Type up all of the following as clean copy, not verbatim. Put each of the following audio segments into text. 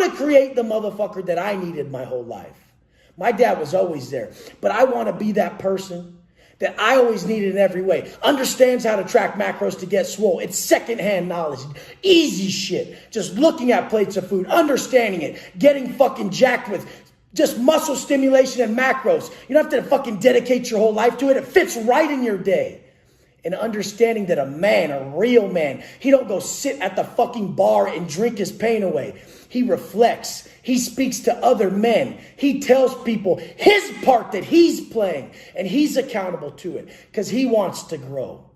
want to create the motherfucker that I needed my whole life. My dad was always there, but I want to be that person that I always needed in every way. Understands how to track macros to get swole. It's secondhand knowledge. Easy shit. Just looking at plates of food, understanding it, getting fucking jacked with just muscle stimulation and macros. You don't have to fucking dedicate your whole life to it. It fits right in your day. And understanding that a man, a real man, he don't go sit at the fucking bar and drink his pain away. He reflects. He speaks to other men. He tells people his part that he's playing, and he's accountable to it because he wants to grow.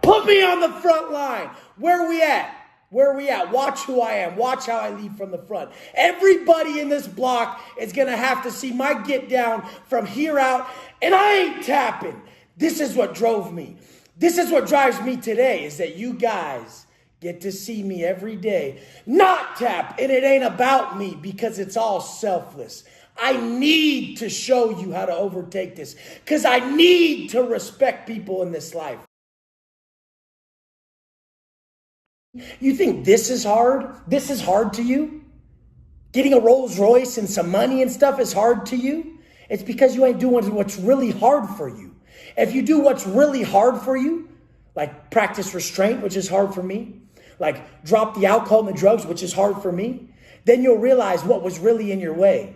Put me on the front line. Where are we at? Where are we at? Watch who I am. Watch how I lead from the front. Everybody in this block is going to have to see my get down from here out, and I ain't tapping. This is what drove me. This is what drives me today, is that you guys get to see me every day not tap, and it ain't about me because it's all selfless. I need to show you how to overtake this because I need to respect people in this life. You think this is hard? This is hard to you? Getting a Rolls Royce and some money and stuff is hard to you? It's because you ain't doing what's really hard for you. If you do what's really hard for you, like practice restraint, which is hard for me, like drop the alcohol and the drugs, which is hard for me, then you'll realize what was really in your way.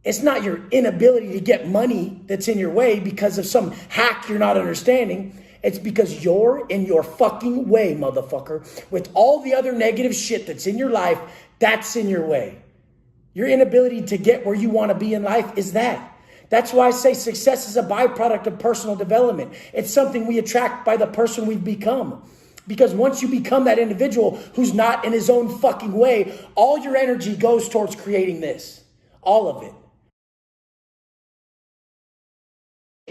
It's not your inability to get money that's in your way because of some hack you're not understanding. It's because you're in your fucking way, motherfucker. With all the other negative shit that's in your life, that's in your way. Your inability to get where you want to be in life is that. That's why I say success is a byproduct of personal development. It's something we attract by the person we've become. Because once you become that individual who's not in his own fucking way, all your energy goes towards creating this. All of it.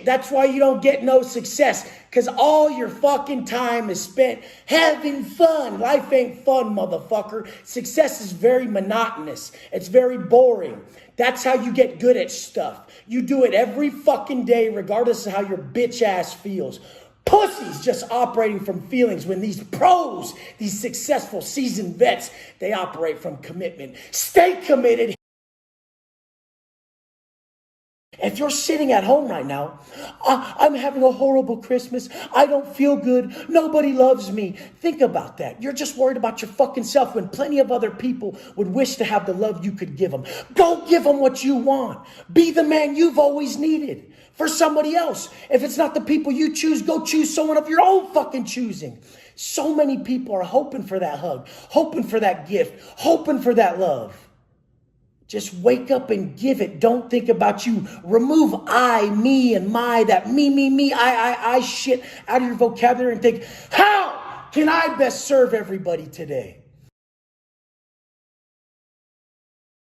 That's why you don't get no success, because all your fucking time is spent having fun. Life ain't fun, motherfucker. Success is very monotonous. It's very boring. That's how you get good at stuff. You do it every fucking day, regardless of how your bitch ass feels. Pussies just operating from feelings, when these pros, these successful seasoned vets, they operate from commitment. Stay committed. If you're sitting at home right now, I'm having a horrible Christmas. I don't feel good. Nobody loves me. Think about that. You're just worried about your fucking self when plenty of other people would wish to have the love you could give them. Go give them what you want. Be the man you've always needed for somebody else. If it's not the people you choose, go choose someone of your own fucking choosing. So many people are hoping for that hug, hoping for that gift, hoping for that love. Just wake up and give it. Don't think about you. Remove I, me, and my, that me, I shit out of your vocabulary and think, how can I best serve everybody today?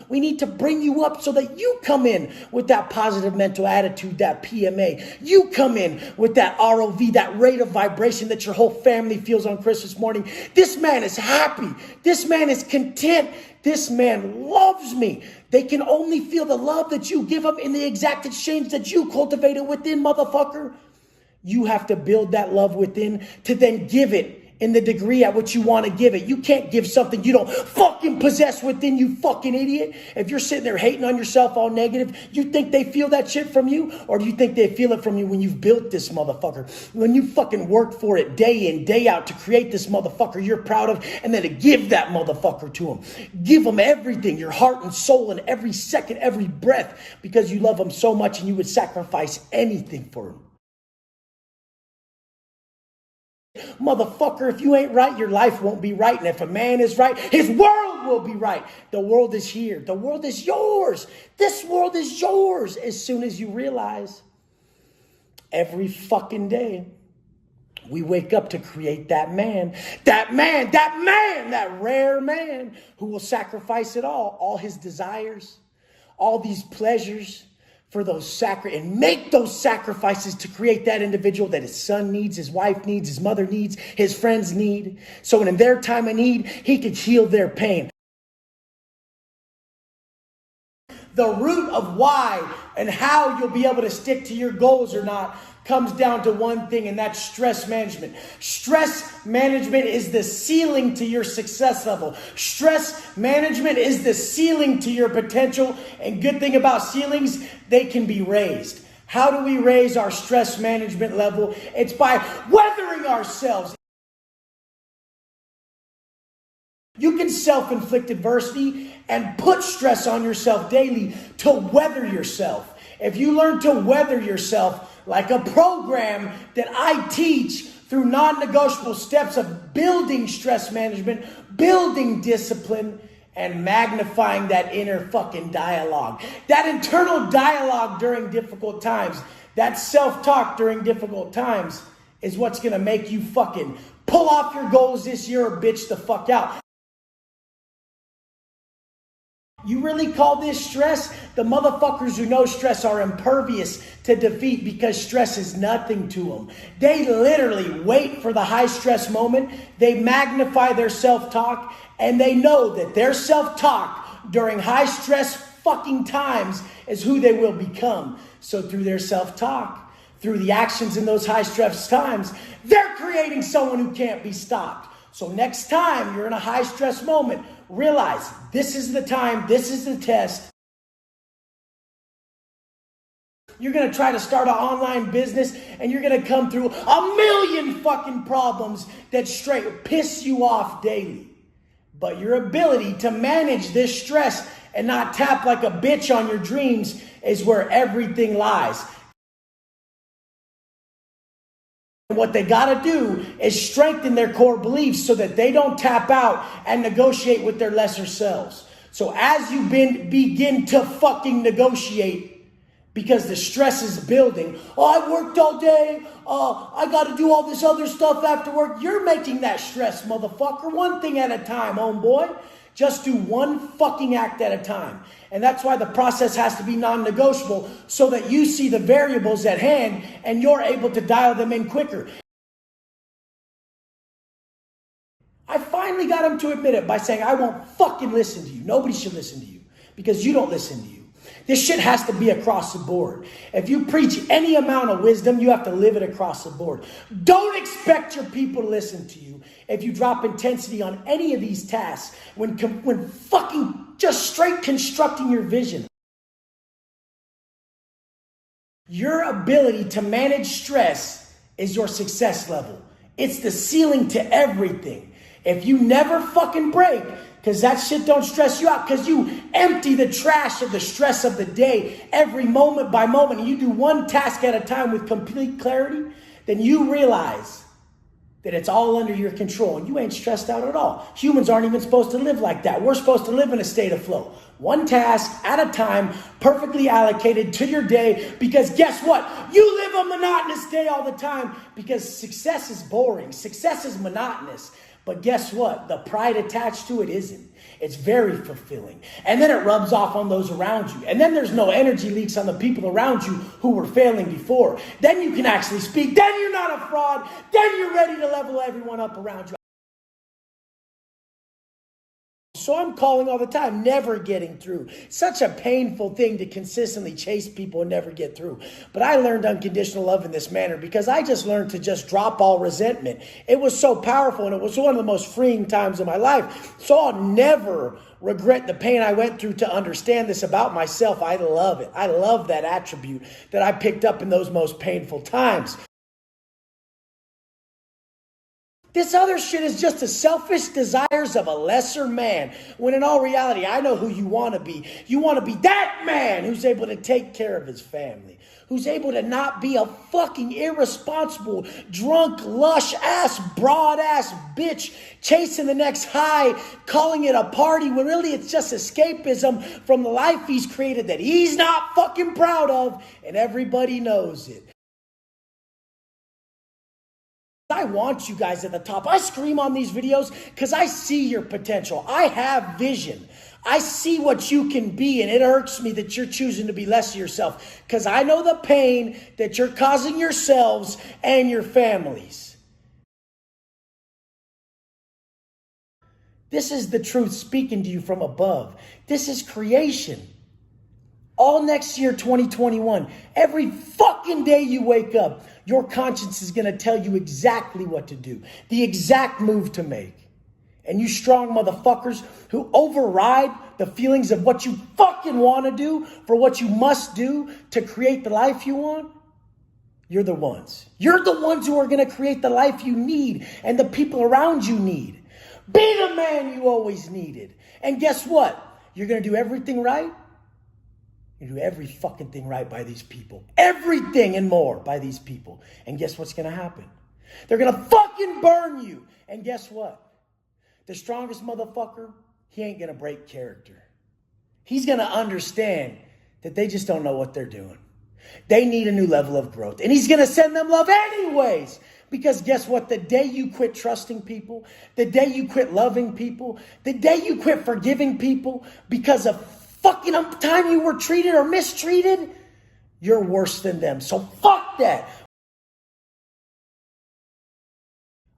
We need to bring you up so that you come in with that positive mental attitude, that PMA. You come in with that ROV, that rate of vibration that your whole family feels on Christmas morning. This man is happy. This man is content. This man loves me. They can only feel the love that you give them in the exact exchange that you cultivated within, motherfucker. You have to build that love within to then give it in the degree at which you want to give it. You can't give something you don't fucking possess within, you fucking idiot. If you're sitting there hating on yourself all negative, you think they feel that shit from you? Or do you think they feel it from you when you've built this motherfucker? When you fucking worked for it day in, day out to create this motherfucker you're proud of, and then to give that motherfucker to him. Give him everything, your heart and soul, and every second, every breath, because you love him so much and you would sacrifice anything for him. Motherfucker, if you ain't right, your life won't be right. And if a man is right, his world will be right. The world is here. The world is yours. This world is yours as soon as you realize every fucking day we wake up to create that man, that rare man who will sacrifice it all his desires, all these pleasures, for those and make those sacrifices to create that individual that his son needs, his wife needs, his mother needs, his friends need. So when in their time of need, he could heal their pain. The root of why and how you'll be able to stick to your goals or not comes down to one thing, and that's stress management. Stress management is the ceiling to your success level. Stress management is the ceiling to your potential. And good thing about ceilings, they can be raised. How do we raise our stress management level? It's by weathering ourselves. You can self-inflict adversity and put stress on yourself daily to weather yourself. If you learn to weather yourself, like a program that I teach through non-negotiable steps of building stress management, building discipline, and magnifying that inner fucking dialogue. That internal dialogue during difficult times, that self-talk during difficult times is what's gonna make you fucking pull off your goals this year or bitch the fuck out. You really call this stress? The motherfuckers who know stress are impervious to defeat because stress is nothing to them. They literally wait for the high stress moment. They magnify their self-talk, and they know that their self-talk during high stress fucking times is who they will become. So through their self-talk, through the actions in those high stress times, they're creating someone who can't be stopped. So next time you're in a high stress moment, realize this is the time, this is the test. You're going to try to start an online business and you're going to come through a million fucking problems that straight piss you off daily. But your ability to manage this stress and not tap like a bitch on your dreams is where everything lies. What they got to do is strengthen their core beliefs so that they don't tap out and negotiate with their lesser selves. So as you begin to fucking negotiate, because the stress is building. Oh, I worked all day. I got to do all this other stuff after work. You're making that stress, motherfucker. One thing at a time, homeboy. Just do one fucking act at a time. And that's why the process has to be non-negotiable, so that you see the variables at hand and you're able to dial them in quicker. I finally got him to admit it by saying, I won't fucking listen to you. Nobody should listen to you because you don't listen to you. This shit has to be across the board. If you preach any amount of wisdom, you have to live it across the board. Don't expect your people to listen to you if you drop intensity on any of these tasks when fucking just straight constructing your vision. Your ability to manage stress is your success level. It's the ceiling to everything. If you never fucking break, because that shit don't stress you out, because you empty the trash of the stress of the day every moment by moment, and you do one task at a time with complete clarity, then you realize that it's all under your control and you ain't stressed out at all. Humans aren't even supposed to live like that. We're supposed to live in a state of flow. One task at a time, perfectly allocated to your day, because guess what? You live a monotonous day all the time because success is boring. Success is monotonous. But guess what? The pride attached to it isn't. It's very fulfilling. And then it rubs off on those around you. And then there's no energy leaks on the people around you who were failing before. Then you can actually speak. Then you're not a fraud. Then you're ready to level everyone up around you. So I'm calling all the time, never getting through. Such a painful thing to consistently chase people and never get through. But I learned unconditional love in this manner because I just learned to just drop all resentment. It was so powerful and it was one of the most freeing times of my life. So I'll never regret the pain I went through to understand this about myself. I love it. I love that attribute that I picked up in those most painful times. This other shit is just the selfish desires of a lesser man. When in all reality, I know who you want to be. You want to be that man who's able to take care of his family. Who's able to not be a fucking irresponsible, drunk, lush-ass, broad-ass bitch chasing the next high, calling it a party when really it's just escapism from the life he's created that he's not fucking proud of, and everybody knows it. I want you guys at the top. I scream on these videos because I see your potential. I have vision. I see what you can be, and it irks me that you're choosing to be less of yourself because I know the pain that you're causing yourselves and your families. This is the truth speaking to you from above. This is creation. All next year, 2021, every fucking day you wake up, your conscience is going to tell you exactly what to do, the exact move to make. And you strong motherfuckers who override the feelings of what you fucking want to do for what you must do to create the life you want, you're the ones. You're the ones who are going to create the life you need and the people around you need. Be the man you always needed. And guess what? You're going to do everything right. You do every fucking thing right by these people. Everything and more by these people. And guess what's going to happen? They're going to fucking burn you. And guess what? The strongest motherfucker, he ain't going to break character. He's going to understand that they just don't know what they're doing. They need a new level of growth. And he's going to send them love anyways. Because guess what? The day you quit trusting people, the day you quit loving people, the day you quit forgiving people because of fucking time you were treated or mistreated, you're worse than them. So fuck that.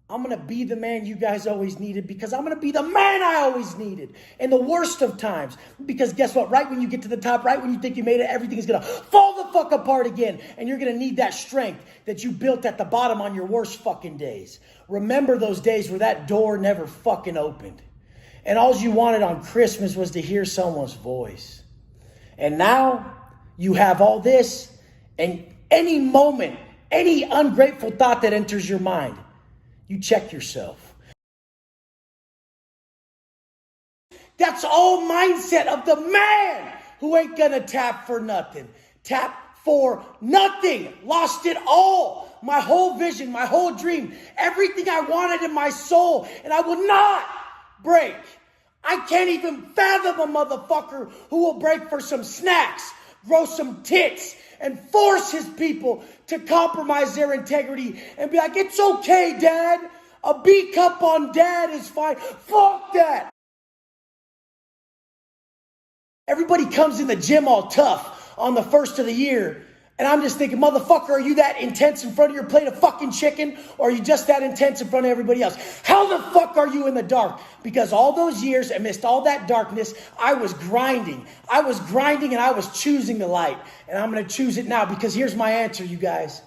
I'm going to be the man you guys always needed because I'm going to be the man I always needed in the worst of times. Because guess what? Right when you get to the top, right when you think you made it, everything is going to fall the fuck apart again. And you're going to need that strength that you built at the bottom on your worst fucking days. Remember those days where that door never fucking opened. And all you wanted on Christmas was to hear someone's voice. And now you have all this, and any moment, any ungrateful thought that enters your mind, you check yourself. That's all mindset of the man who ain't gonna tap for nothing. Tap for nothing. Lost it all. My whole vision, my whole dream, everything I wanted in my soul, and I will not break. I can't even fathom a motherfucker who will break for some snacks, grow some tits, and force his people to compromise their integrity and be like, it's okay, Dad. A B cup on Dad is fine. Fuck that. Everybody comes in the gym all tough on the first of the year. And I'm just thinking, motherfucker, are you that intense in front of your plate of fucking chicken? Or are you just that intense in front of everybody else? How the fuck are you in the dark? Because all those years, amidst all that darkness, I was grinding. I was grinding and I was choosing the light. And I'm going to choose it now because here's my answer, you guys.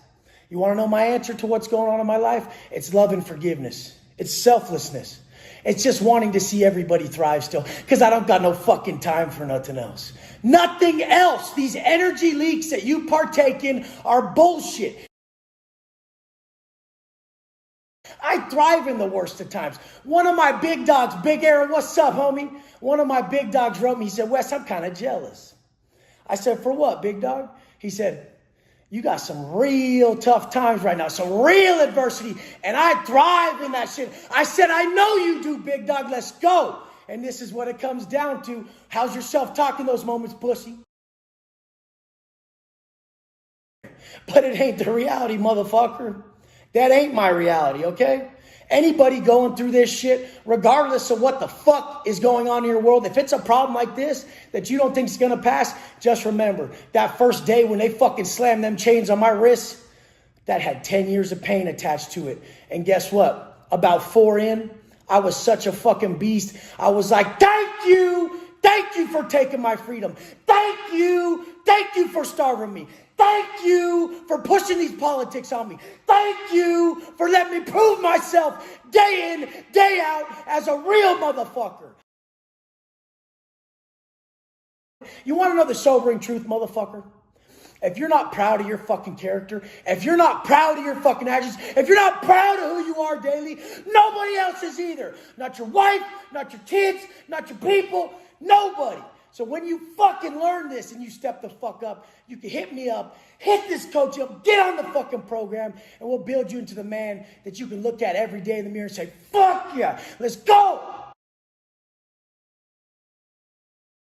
You want to know my answer to what's going on in my life? It's love and forgiveness. It's selflessness. It's just wanting to see everybody thrive still. Because I don't got no fucking time for nothing else. Nothing else. These energy leaks that you partake in are bullshit. I thrive in the worst of times. One of my big dogs, Big Arrow, what's up, homie? One of my big dogs wrote me, he said, Wes, I'm kind of jealous. I said, for what, big dog? He said, you got some real tough times right now, some real adversity, and I thrive in that shit. I said, I know you do, big dog, let's go. And this is what it comes down to. How's your self-talk in those moments, pussy? But it ain't the reality, motherfucker. That ain't my reality, okay? Anybody going through this shit, regardless of what the fuck is going on in your world, if it's a problem like this that you don't think is going to pass, just remember, that first day when they fucking slammed them chains on my wrists, that had 10 years of pain attached to it. And guess what? About 4 in, I was such a fucking beast. I was like, thank you for taking my freedom. Thank you for starving me. Thank you for pushing these politics on me. Thank you for letting me prove myself day in, day out as a real motherfucker. You want to know the sobering truth, motherfucker? If you're not proud of your fucking character, if you're not proud of your fucking actions, if you're not proud of who you are daily, nobody else is either. Not your wife, not your kids, not your people, nobody. So when you fucking learn this and you step the fuck up, you can hit me up, hit this coach up, get on the fucking program, and we'll build you into the man that you can look at every day in the mirror and say, fuck yeah, let's go.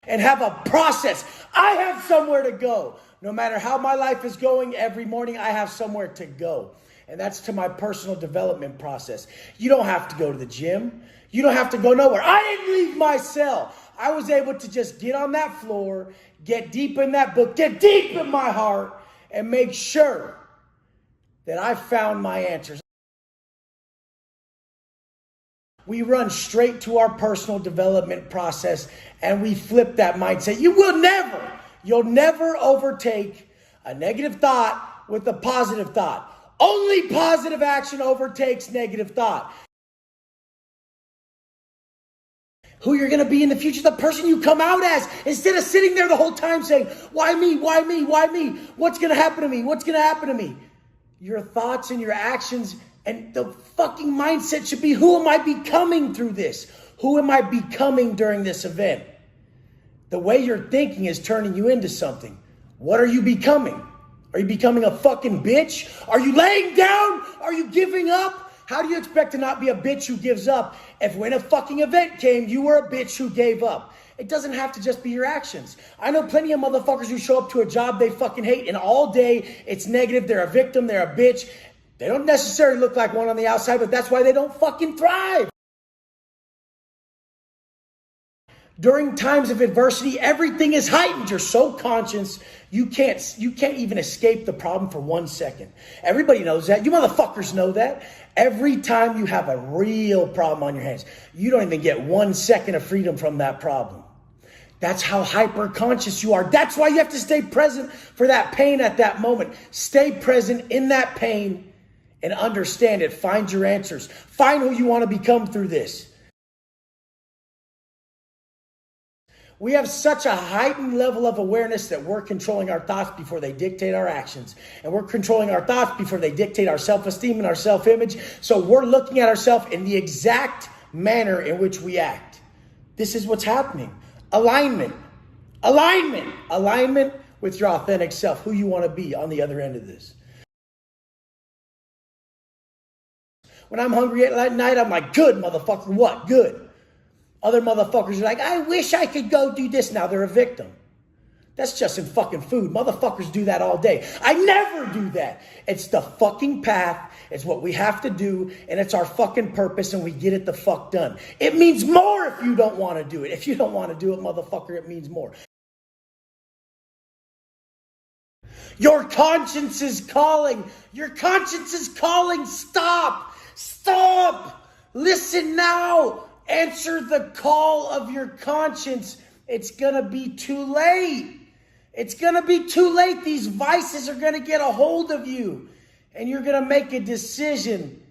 And have a process. I have somewhere to go. No matter how my life is going, every morning I have somewhere to go. And that's to my personal development process. You don't have to go to the gym. You don't have to go nowhere. I didn't leave my cell. I was able to just get on that floor, get deep in that book, get deep in my heart, and make sure that I found my answers. We run straight to our personal development process and we flip that mindset. You will never You'll never overtake a negative thought with a positive thought. Only positive action overtakes negative thought. Who you're going to be in the future, the person you come out as, instead of sitting there the whole time saying, why me, why me, why me? What's going to happen to me? What's going to happen to me? Your thoughts and your actions and the fucking mindset should be, who am I becoming through this? Who am I becoming during this event? The way you're thinking is turning you into something. What are you becoming? Are you becoming a fucking bitch? Are you laying down? Are you giving up? How do you expect to not be a bitch who gives up if when a fucking event came, you were a bitch who gave up? It doesn't have to just be your actions. I know plenty of motherfuckers who show up to a job they fucking hate and all day it's negative. They're a victim. They're a bitch. They don't necessarily look like one on the outside, but that's why they don't fucking thrive. During times of adversity, everything is heightened. You're so conscious, you can't even escape the problem for 1 second. Everybody knows that. You motherfuckers know that. Every time you have a real problem on your hands, you don't even get 1 second of freedom from that problem. That's how hyper conscious you are. That's why you have to stay present for that pain at that moment. Stay present in that pain and understand it. Find your answers. Find who you want to become through this. We have such a heightened level of awareness that we're controlling our thoughts before they dictate our actions. And we're controlling our thoughts before they dictate our self-esteem and our self-image. So we're looking at ourselves in the exact manner in which we act. This is what's happening. Alignment. Alignment. Alignment with your authentic self, who you want to be on the other end of this. When I'm hungry at night, I'm like, good, motherfucker, what? Good. Other motherfuckers are like, I wish I could go do this. Now they're a victim. That's just in fucking food. Motherfuckers do that all day. I never do that. It's the fucking path. It's what we have to do. And it's our fucking purpose. And we get it the fuck done. It means more if you don't want to do it. If you don't want to do it, motherfucker, it means more. Your conscience is calling. Your conscience is calling. Stop. Stop. Listen now. Answer the call of your conscience. It's going to be too late. It's going to be too late. These vices are going to get a hold of you. And you're going to make a decision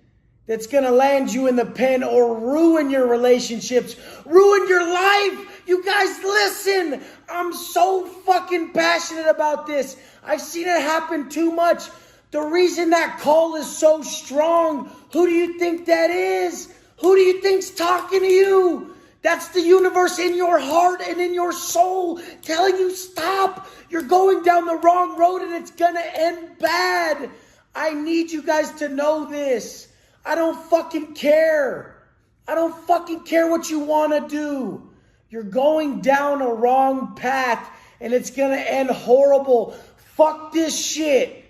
that's going to land you in the pen or ruin your relationships, ruin your life. You guys, listen. I'm so fucking passionate about this. I've seen it happen too much. The reason that call is so strong, who do you think that is? Who do you think's talking to you? That's the universe in your heart and in your soul telling you stop. You're going down the wrong road and it's going to end bad. I need you guys to know this. I don't fucking care. I don't fucking care what you want to do. You're going down a wrong path and it's going to end horrible. Fuck this shit.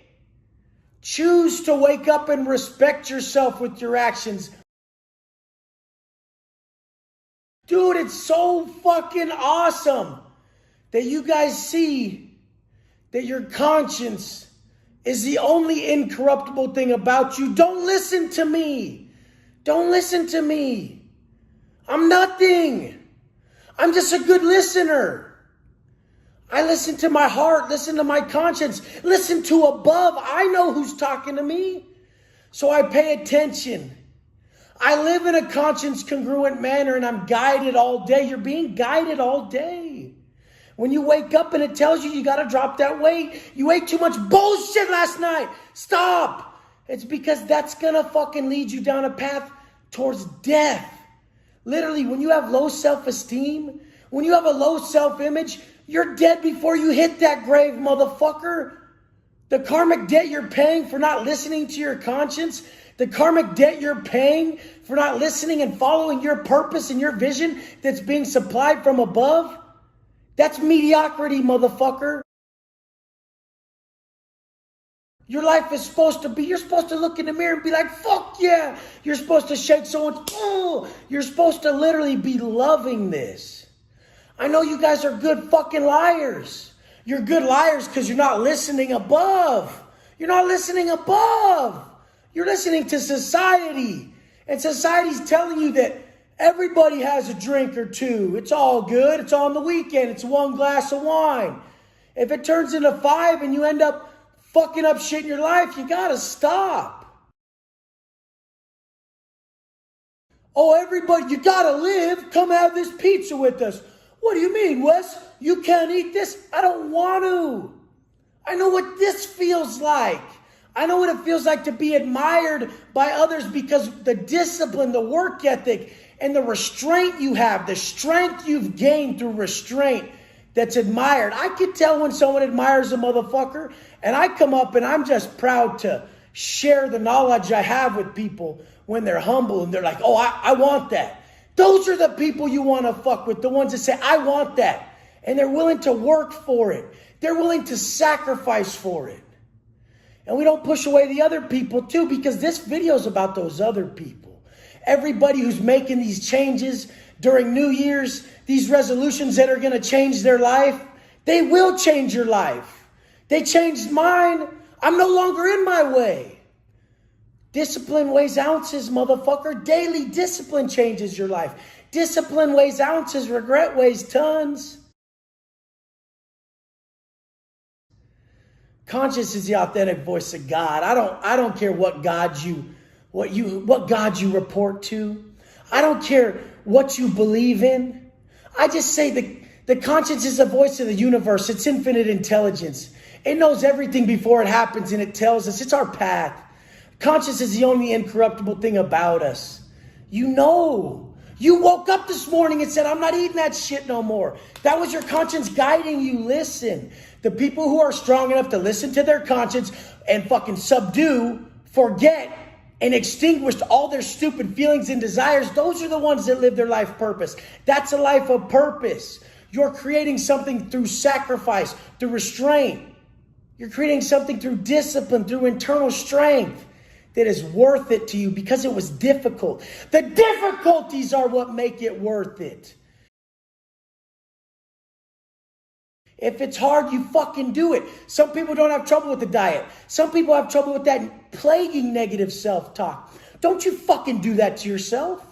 Choose to wake up and respect yourself with your actions. Dude, it's so fucking awesome that you guys see that your conscience is the only incorruptible thing about you. Don't listen to me. Don't listen to me. I'm nothing. I'm just a good listener. I listen to my heart, listen to my conscience, listen to above. I know who's talking to me. So I pay attention. I live in a conscience congruent manner and I'm guided all day. You're being guided all day. When you wake up and it tells you you got to drop that weight, you ate too much bullshit last night. Stop. It's because that's going to fucking lead you down a path towards death. Literally, when you have low self-esteem, when you have a low self-image, you're dead before you hit that grave, motherfucker. The karmic debt you're paying for not listening to your conscience, the karmic debt you're paying for not listening and following your purpose and your vision that's being supplied from above, that's mediocrity, motherfucker. Your life is supposed to be, you're supposed to look in the mirror and be like, fuck yeah. You're supposed to shake someone's, oh. You're supposed to literally be loving this. I know you guys are good fucking liars. You're good liars because you're not listening above. You're not listening above. You're listening to society. And society's telling you that everybody has a drink or two. It's all good. It's on the weekend. It's one glass of wine. If it turns into 5 and you end up fucking up shit in your life, you gotta stop. Oh, everybody, you gotta live. Come have this pizza with us. What do you mean, Wes? You can't eat this? I don't want to. I know what this feels like. I know what it feels like to be admired by others because the discipline, the work ethic, and the restraint you have, the strength you've gained through restraint that's admired. I can tell when someone admires a motherfucker, and I come up and I'm just proud to share the knowledge I have with people when they're humble and they're like, oh, I want that. Those are the people you want to fuck with, the ones that say, I want that. And they're willing to work for it. They're willing to sacrifice for it. And we don't push away the other people too, because this video is about those other people. Everybody who's making these changes during New Year's, these resolutions that are going to change their life, they will change your life. They changed mine. I'm no longer in my way. Discipline weighs ounces, motherfucker. Daily discipline changes your life. Discipline weighs ounces. Regret weighs tons. Conscience is the authentic voice of God. I don't care what God you report to. I don't care what you believe in. I just say the conscience is the voice of the universe. It's infinite intelligence. It knows everything before it happens, and it tells us it's our path. Conscience is the only incorruptible thing about us. You know. You woke up this morning and said, I'm not eating that shit no more. That was your conscience guiding you. Listen. The people who are strong enough to listen to their conscience and fucking subdue, forget, and extinguish all their stupid feelings and desires, those are the ones that live their life purpose. That's a life of purpose. You're creating something through sacrifice, through restraint. You're creating something through discipline, through internal strength that is worth it to you because it was difficult. The difficulties are what make it worth it. If it's hard, you fucking do it. Some people don't have trouble with the diet. Some people have trouble with that plaguing negative self-talk. Don't you fucking do that to yourself.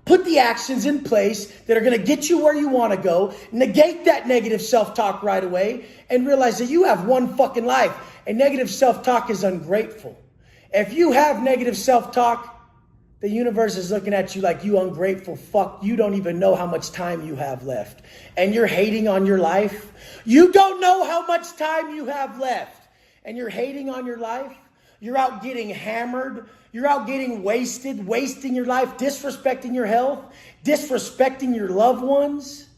Put the actions in place that are going to get you where you want to go. Negate that negative self-talk right away and realize that you have one fucking life. And negative self-talk is ungrateful. If you have negative self-talk, the universe is looking at you like, you ungrateful fuck. You don't even know how much time you have left. And you're hating on your life. You don't know how much time you have left. And you're hating on your life. You're out getting hammered. You're out getting wasted, wasting your life, disrespecting your health, disrespecting your loved ones.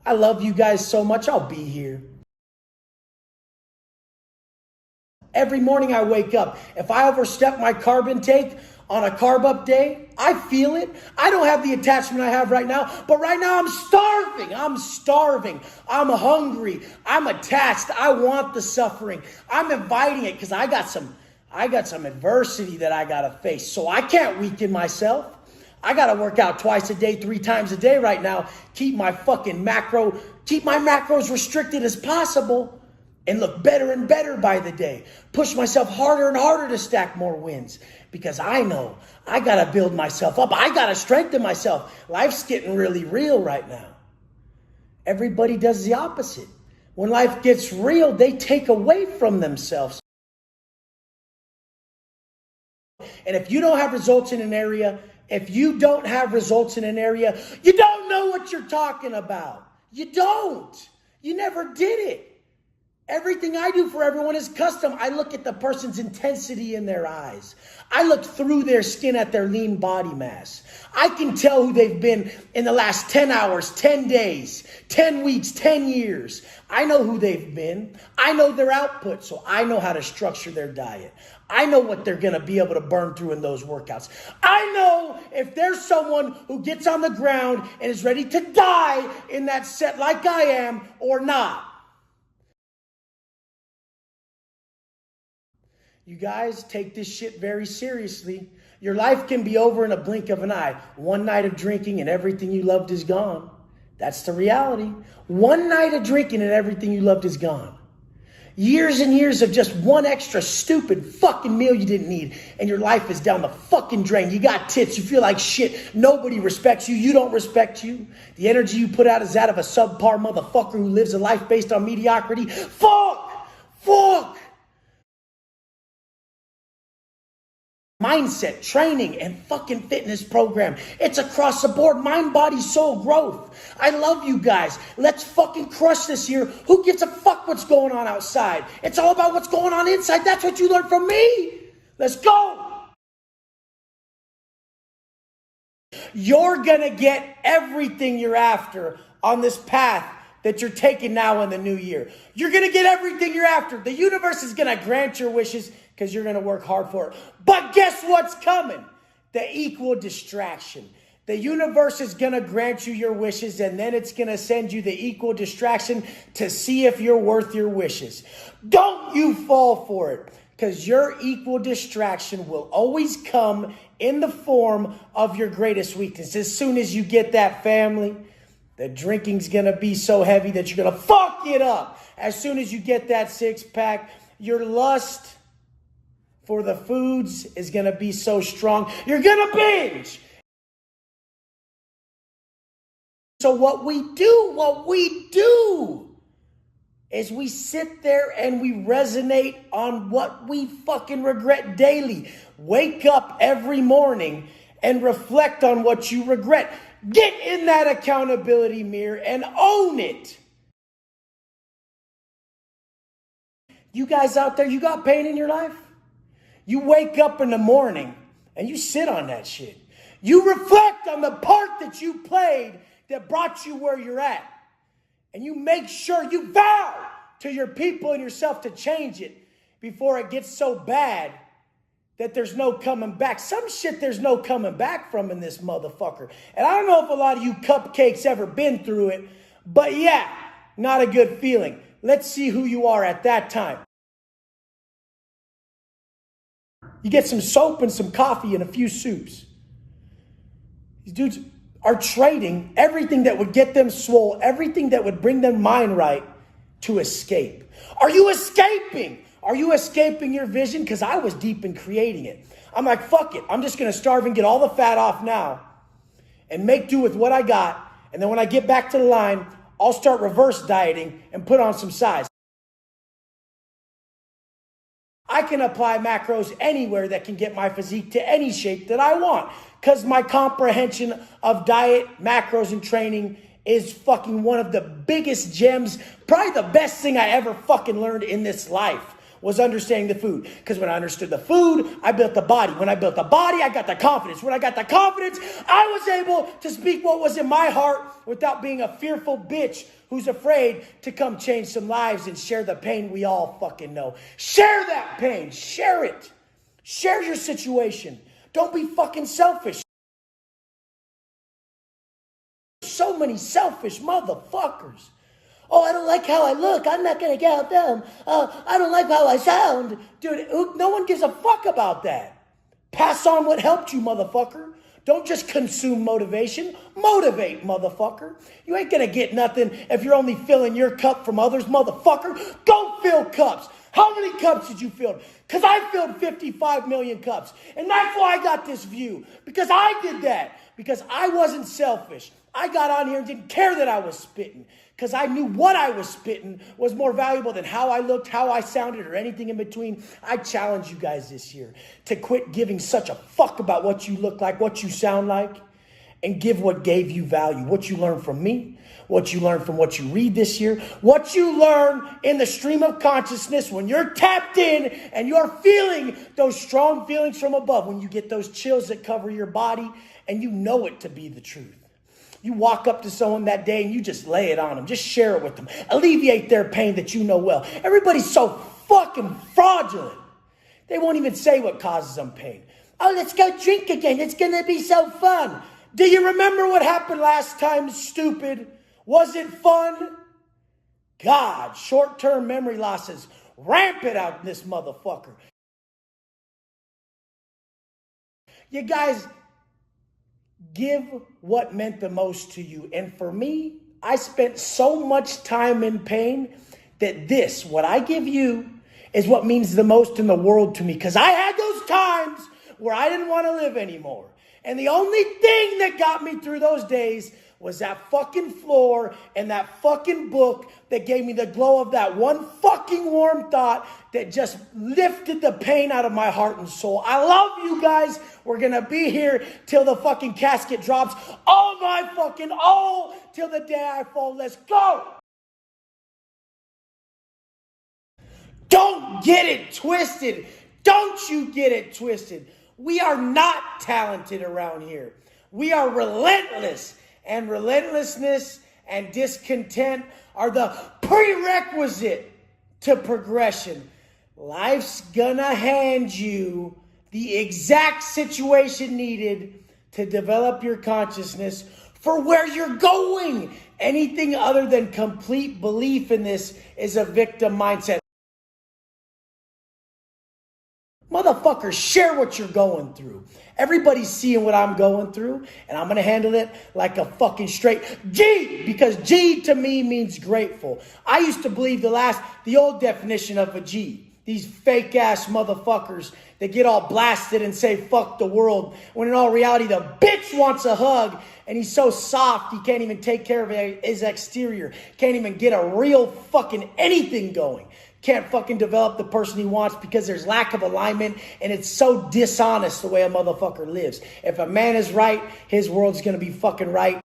I love you guys so much. I'll be here. Every morning I wake up. If I overstep my carb intake on a carb up day, I feel it. I don't have the attachment I have right now, but right now I'm starving. I'm starving. I'm hungry. I'm attached. I want the suffering. I'm inviting it because I got some adversity that I got to face. So I can't weaken myself. I got to work out twice a day, 3 times a day right now. Keep my macros restricted as possible and look better and better by the day. Push myself harder and harder to stack more wins because I know I got to build myself up. I got to strengthen myself. Life's getting really real right now. Everybody does the opposite. When life gets real, they take away from themselves. And if you don't have results in an area, you don't know what you're talking about. You don't. You never did it. Everything I do for everyone is custom. I look at the person's intensity in their eyes. I look through their skin at their lean body mass. I can tell who they've been in the last 10 hours, 10 days, 10 weeks, 10 years. I know who they've been. I know their output, so I know how to structure their diet. I know what they're going to be able to burn through in those workouts. I know if there's someone who gets on the ground and is ready to die in that set like I am or not. You guys take this shit very seriously. Your life can be over in a blink of an eye. One night of drinking and everything you loved is gone. That's the reality. One night of drinking and everything you loved is gone. Years and years of just one extra stupid fucking meal you didn't need. And your life is down the fucking drain. You got tits. You feel like shit. Nobody respects you. You don't respect you. The energy you put out is that of a subpar motherfucker who lives a life based on mediocrity. Fuck! Mindset, training, and fucking fitness program. It's across the board. Mind, body, soul growth. I love you guys. Let's fucking crush this year. Who gives a fuck what's going on outside? It's all about what's going on inside. That's what you learned from me. Let's go. You're gonna get everything you're after on this path that you're taking now in the new year. You're gonna get everything you're after. The universe is gonna grant your wishes because you're going to work hard for it. But guess what's coming? The equal distraction. The universe is going to grant you your wishes, and then it's going to send you the equal distraction to see if you're worth your wishes. Don't you fall for it, because your equal distraction will always come in the form of your greatest weakness. As soon as you get that family, the drinking's going to be so heavy that you're going to fuck it up. As soon as you get that six-pack, your lust for the foods is going to be so strong, you're going to binge. So what we do is we sit there and we resonate on what we fucking regret daily. Wake up every morning and reflect on what you regret. Get in that accountability mirror and own it. You guys out there, you got pain in your life? You wake up in the morning and you sit on that shit. You reflect on the part that you played that brought you where you're at. And you make sure you vow to your people and yourself to change it before it gets so bad that there's no coming back. Some shit there's no coming back from in this motherfucker. And I don't know if a lot of you cupcakes ever been through it, but yeah, not a good feeling. Let's see who you are at that time. You get some soap and some coffee and a few soups. These dudes are trading everything that would get them swole, everything that would bring their mind right to escape. Are you escaping? Are you escaping your vision? Because I was deep in creating it. I'm like, fuck it. I'm just going to starve and get all the fat off now and make do with what I got. And then when I get back to the line, I'll start reverse dieting and put on some size. I can apply macros anywhere that can get my physique to any shape that I want, because my comprehension of diet, macros, and training is fucking one of the biggest gems, probably the best thing I ever fucking learned in this life was understanding the food. Because when I understood the food, I built the body. When I built the body, I got the confidence. When I got the confidence, I was able to speak what was in my heart without being a fearful bitch who's afraid to come change some lives and share the pain we all fucking know. Share that pain. Share it. Share your situation. Don't be fucking selfish. So many selfish motherfuckers. Oh, I don't like how I look. I'm not going to get them. I don't like how I sound. Dude, no one gives a fuck about that. Pass on what helped you, motherfucker. Don't just consume motivation. Motivate, motherfucker. You ain't going to get nothing if you're only filling your cup from others, motherfucker. Go fill cups. How many cups did you fill? Because I filled 55 million cups. And that's why I got this view. Because I did that. Because I wasn't selfish. I got on here and didn't care that I was spitting. Because I knew what I was spitting was more valuable than how I looked, how I sounded, or anything in between. I challenge you guys this year to quit giving such a fuck about what you look like, what you sound like, and give what gave you value. What you learned from me, what you learned from what you read this year, what you learn in the stream of consciousness when you're tapped in and you're feeling those strong feelings from above, when you get those chills that cover your body and you know it to be the truth. You walk up to someone that day and you just lay it on them. Just share it with them. Alleviate their pain that you know well. Everybody's so fucking fraudulent. They won't even say what causes them pain. Oh, let's go drink again. It's going to be so fun. Do you remember what happened last time, stupid? Was it fun? God, short-term memory loss is rampant out in this motherfucker. You guys, give what meant the most to you. And for me, I spent so much time in pain that this, what I give you, is what means the most in the world to me. Because I had those times where I didn't want to live anymore. And the only thing that got me through those days was that fucking floor and that fucking book that gave me the glow of that one fucking warm thought that just lifted the pain out of my heart and soul. I love you guys. We're going to be here till the fucking casket drops. All till the day I fall. Let's go. Don't get it twisted. Don't you get it twisted. We are not talented around here. We are relentless. And relentlessness and discontent are the prerequisite to progression. Life's gonna hand you the exact situation needed to develop your consciousness for where you're going. Anything other than complete belief in this is a victim mindset. Motherfuckers, share what you're going through. Everybody's seeing what I'm going through, and I'm going to handle it like a fucking straight G, because G to me means grateful. I used to believe the old definition of a G. These fake ass motherfuckers that get all blasted and say fuck the world, when in all reality the bitch wants a hug and he's so soft he can't even take care of his exterior. Can't even get a real fucking anything going. Can't fucking develop the person he wants because there's lack of alignment, and it's so dishonest the way a motherfucker lives. If a man is right, his world's gonna be fucking right.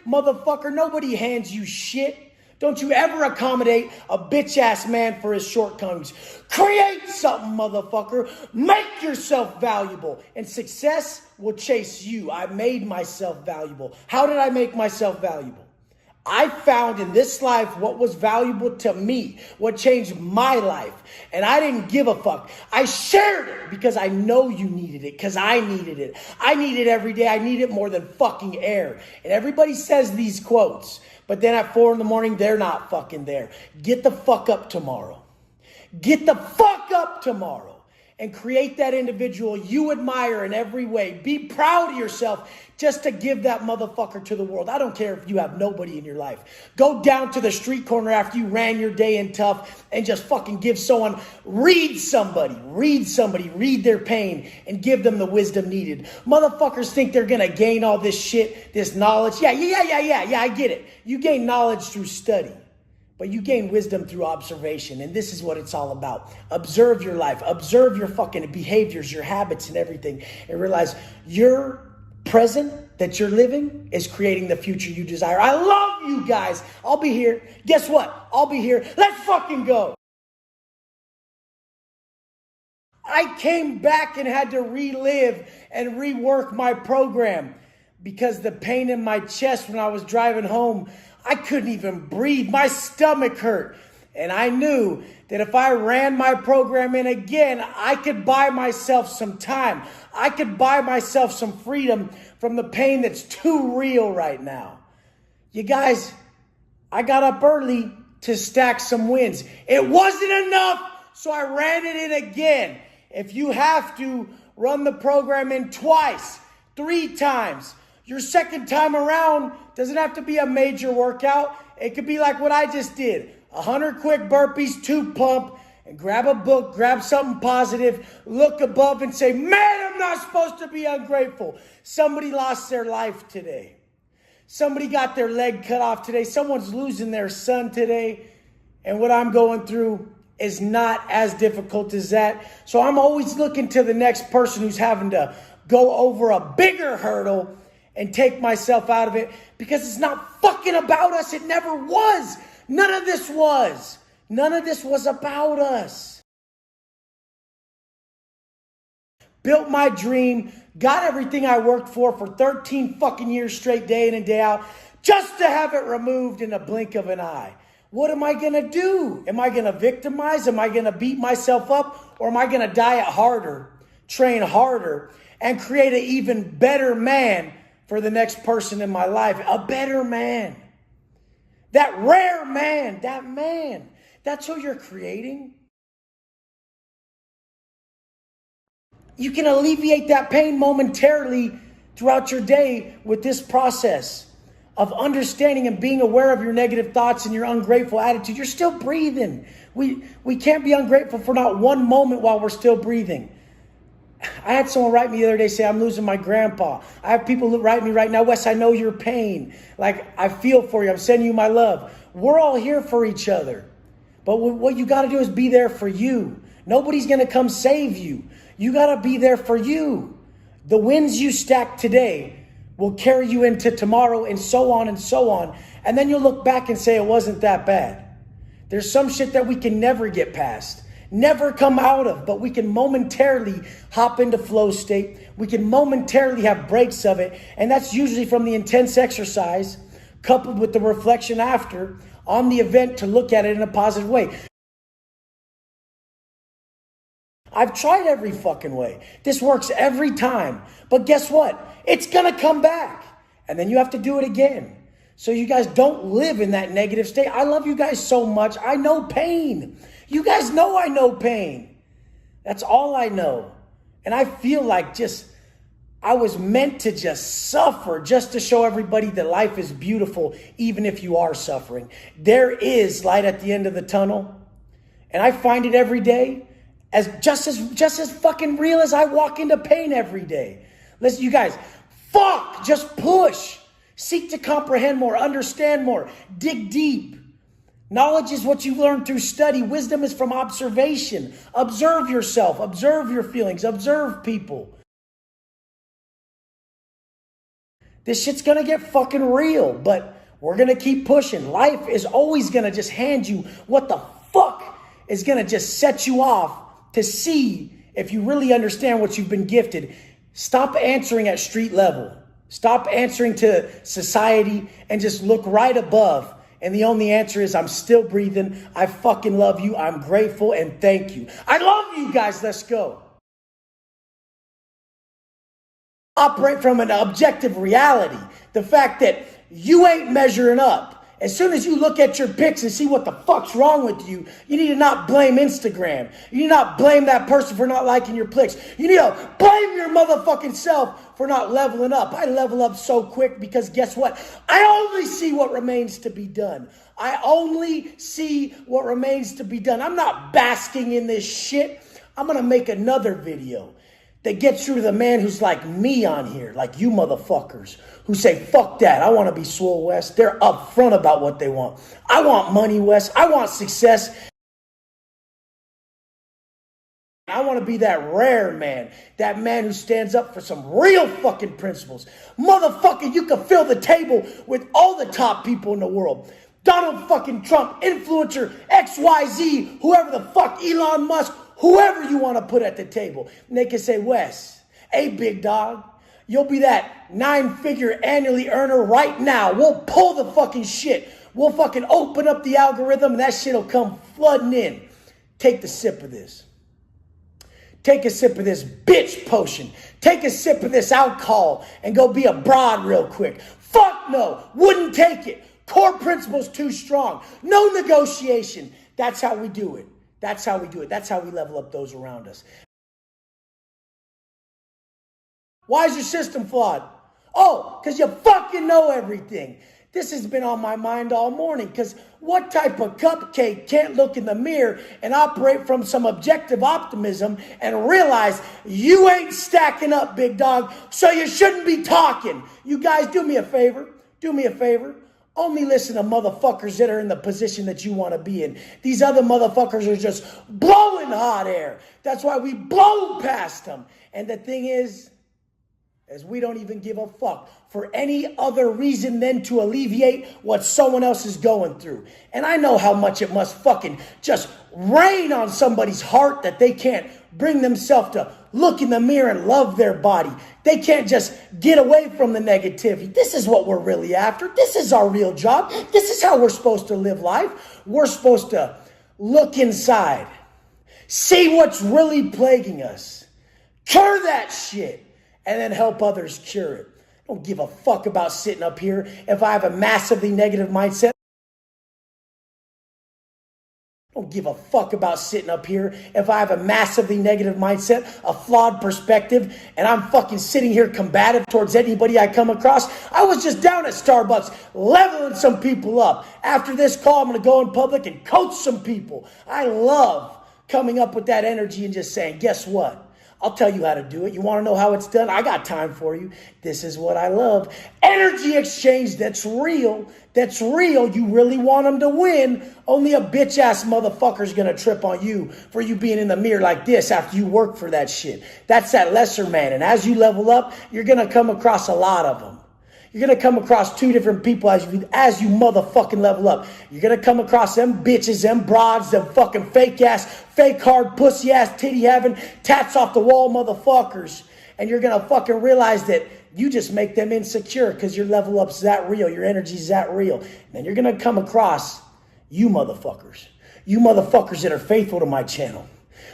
Motherfucker, nobody hands you shit. Don't you ever accommodate a bitch ass man for his shortcomings. Create something, motherfucker. Make yourself valuable, and success will chase you. I made myself valuable. How did I make myself valuable? I found in this life what was valuable to me, what changed my life. And I didn't give a fuck. I shared it because I know you needed it, because I needed it. I need it every day. I need it more than fucking air. And everybody says these quotes, but then at 4 a.m, they're not fucking there. Get the fuck up tomorrow. Get the fuck up tomorrow. And create that individual you admire in every way. Be proud of yourself just to give that motherfucker to the world. I don't care if you have nobody in your life. Go down to the street corner after you ran your day in tough and just fucking give someone, read their pain and give them the wisdom needed. Motherfuckers think they're going to gain all this shit, this knowledge. Yeah, I get it. You gain knowledge through study. But you gain wisdom through observation, and this is what it's all about. Observe your life, observe your fucking behaviors, your habits and everything, and realize your present that you're living is creating the future you desire. I love you guys. I'll be here. Guess what? I'll be here. Let's fucking go. I came back and had to relive and rework my program because the pain in my chest when I was driving home, I couldn't even breathe. My stomach hurt. And I knew that if I ran my program in again, I could buy myself some time. I could buy myself some freedom from the pain that's too real right now. You guys, I got up early to stack some wins. It wasn't enough, so I ran it in again. If you have to, run the program in twice, 3 times. Your second time around doesn't have to be a major workout. It could be like what I just did. 100 quick burpees, 2 pump, and grab a book, grab something positive, look above and say, man, I'm not supposed to be ungrateful. Somebody lost their life today. Somebody got their leg cut off today. Someone's losing their son today. And what I'm going through is not as difficult as that. So I'm always looking to the next person who's having to go over a bigger hurdle and take myself out of it, because it's not fucking about us. It never was. None of this was. None of this was about us. Built my dream, got everything I worked for 13 fucking years straight, day in and day out, just to have it removed in a blink of an eye. What am I going to do? Am I going to victimize? Am I going to beat myself up? Or am I going to diet harder, train harder, and create an even better man for the next person in my life? A better man. That rare man, that man. That's who you're creating. You can alleviate that pain momentarily throughout your day with this process. of understanding and being aware of your negative thoughts and your ungrateful attitude, you're still breathing. We can't be ungrateful for not one moment while we're still breathing. I had someone write me the other day say, I'm losing my grandpa. I have people write me right now, Wes, I know your pain. Like, I feel for you. I'm sending you my love. We're all here for each other. But what you got to do is be there for you. Nobody's going to come save you. You got to be there for you. The wins you stack today will carry you into tomorrow, and so on and so on. And then you'll look back and say it wasn't that bad. There's some shit that we can never get past, never come out of, but we can momentarily hop into flow state. We can momentarily have breaks of it. And that's usually from the intense exercise coupled with the reflection after on the event to look at it in a positive way. I've tried every fucking way. This works every time. But guess what? It's going to come back. And then you have to do it again. So you guys don't live in that negative state. I love you guys so much. I know pain. You guys know I know pain. That's all I know. And I feel like I was meant to just suffer just to show everybody that life is beautiful, even if you are suffering. There is light at the end of the tunnel. And I find it every day. As just as fucking real as I walk into pain every day. Listen, you guys, just push. Seek to comprehend more, understand more, dig deep. Knowledge is what you learn through study. Wisdom is from observation. Observe yourself, observe your feelings, observe people. This shit's gonna get fucking real, but we're gonna keep pushing. Life is always gonna just hand you what the fuck is gonna just set you off to see if you really understand what you've been gifted. Stop answering at street level. Stop answering to society and just look right above. And the only answer is, I'm still breathing. I fucking love you. I'm grateful and thank you. I love you guys. Let's go. Operate from an objective reality. The fact that you ain't measuring up. As soon as you look at your pics and see what the fuck's wrong with you, you need to not blame Instagram. You need to not blame that person for not liking your pics. You need to blame your motherfucking self for not leveling up. I level up so quick because guess what? I only see what remains to be done. I only see what remains to be done. I'm not basking in this shit. I'm going to make another video that gets through to the man who's like me on here, like you motherfuckers, who say, fuck that, I want to be Swole Wes. They're upfront about what they want. I want money, Wes. I want success. I want to be that rare man, that man who stands up for some real fucking principles. Motherfucker, you can fill the table with all the top people in the world. Donald fucking Trump, influencer, XYZ, whoever the fuck, Elon Musk, whoever you want to put at the table. And they can say, Wes, hey, big dog, you'll be that 9-figure annually earner right now. We'll pull the fucking shit. We'll fucking open up the algorithm and that shit will come flooding in. Take the sip of this. Take a sip of this bitch potion. Take a sip of this alcohol and go be a broad real quick. Fuck no. Wouldn't take it. Core principles too strong. No negotiation. That's how we do it. That's how we do it. That's how we level up those around us. Why is your system flawed? Oh, because you fucking know everything. This has been on my mind all morning because what type of cupcake can't look in the mirror and operate from some objective optimism and realize you ain't stacking up, big dog, so you shouldn't be talking. You guys, do me a favor. Do me a favor. Only listen to motherfuckers that are in the position that you want to be in. These other motherfuckers are just blowing hot air. That's why we blow past them. And the thing is we don't even give a fuck for any other reason than to alleviate what someone else is going through. And I know how much it must fucking just rain on somebody's heart that they can't bring themselves to look in the mirror and love their body. They can't just get away from the negativity. This is what we're really after. This is our real job. This is how we're supposed to live life. We're supposed to look inside, see what's really plaguing us, cure that shit, and then help others cure it. I don't give a fuck about sitting up here if I have a massively negative mindset. I don't give a fuck about sitting up here if I have a massively negative mindset, a flawed perspective, and I'm fucking sitting here combative towards anybody I come across. I was just down at Starbucks leveling some people up. After this call, I'm going to go in public and coach some people. I love coming up with that energy and just saying, guess what? I'll tell you how to do it. You want to know how it's done? I got time for you. This is what I love. Energy exchange that's real. That's real. You really want them to win. Only a bitch ass motherfucker's going to trip on you for you being in the mirror like this after you work for that shit. That's that lesser man. And as you level up, you're going to come across a lot of them. You're going to come across two different people as you motherfucking level up. You're going to come across them bitches, them broads, them fucking fake ass, fake hard, pussy ass, titty having, tats off the wall motherfuckers. And you're going to fucking realize that you just make them insecure because your level up's that real. Your energy's that real. And then you're going to come across you motherfuckers. You motherfuckers that are faithful to my channel.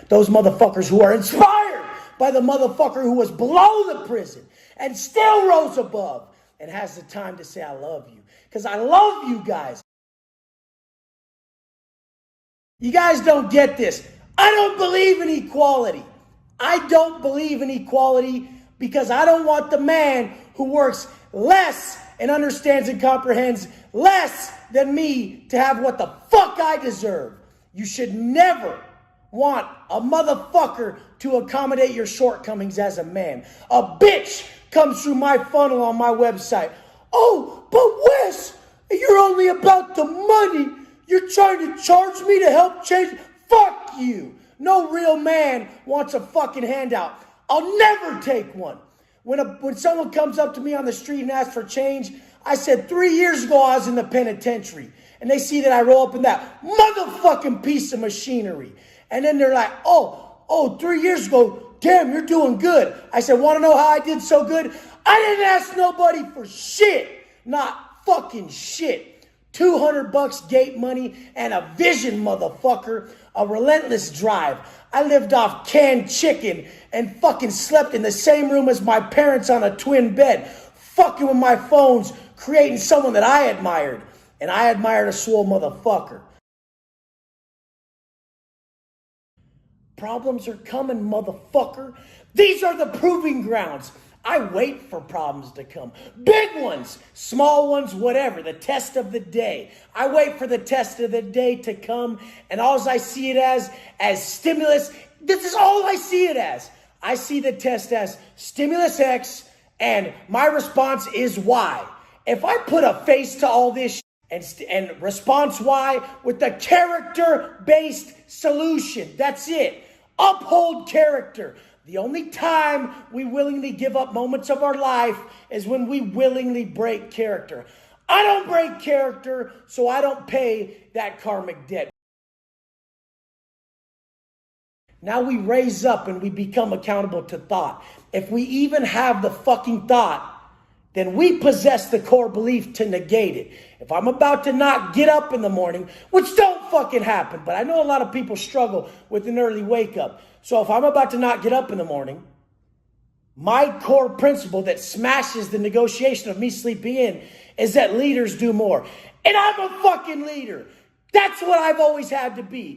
Those motherfuckers who are inspired by the motherfucker who was below the prison and still rose above. And has the time to say, I love you. Because I love you guys. You guys don't get this. I don't believe in equality. I don't believe in equality because I don't want the man who works less and understands and comprehends less than me to have what the fuck I deserve. You should never want a motherfucker to accommodate your shortcomings as a man. A bitch comes through my funnel on my website. Oh, but Wes, you're only about the money. You're trying to charge me to help change. Fuck you. No real man wants a fucking handout. I'll never take one. When someone comes up to me on the street and asks for change, I said 3 years ago I was in the penitentiary. And they see that I roll up in that motherfucking piece of machinery. And then they're like, oh, 3 years ago, damn, you're doing good. I said, want to know how I did so good? I didn't ask nobody for shit. Not fucking shit. $200 gate money and a vision, motherfucker. A relentless drive. I lived off canned chicken and fucking slept in the same room as my parents on a twin bed. Fucking with my phones, creating someone that I admired. And I admired a swole motherfucker. Problems are coming, motherfucker. These are the proving grounds. I wait for problems to come. Big ones, small ones, whatever. The test of the day. I wait for the test of the day to come. And all I see it as stimulus. This is all I see it as. I see the test as stimulus X. And my response is Y. If I put a face to all this and response Y with the character-based solution, that's it. Uphold character. The only time we willingly give up moments of our life is when we willingly break character. I don't break character, so I don't pay that karmic debt. Now we raise up and we become accountable to thought. If we even have the fucking thought, then we possess the core belief to negate it. If I'm about to not get up in the morning, which don't fucking happen, but I know a lot of people struggle with an early wake up. So if I'm about to not get up in the morning, my core principle that smashes the negotiation of me sleeping in is that leaders do more. And I'm a fucking leader. That's what I've always had to be.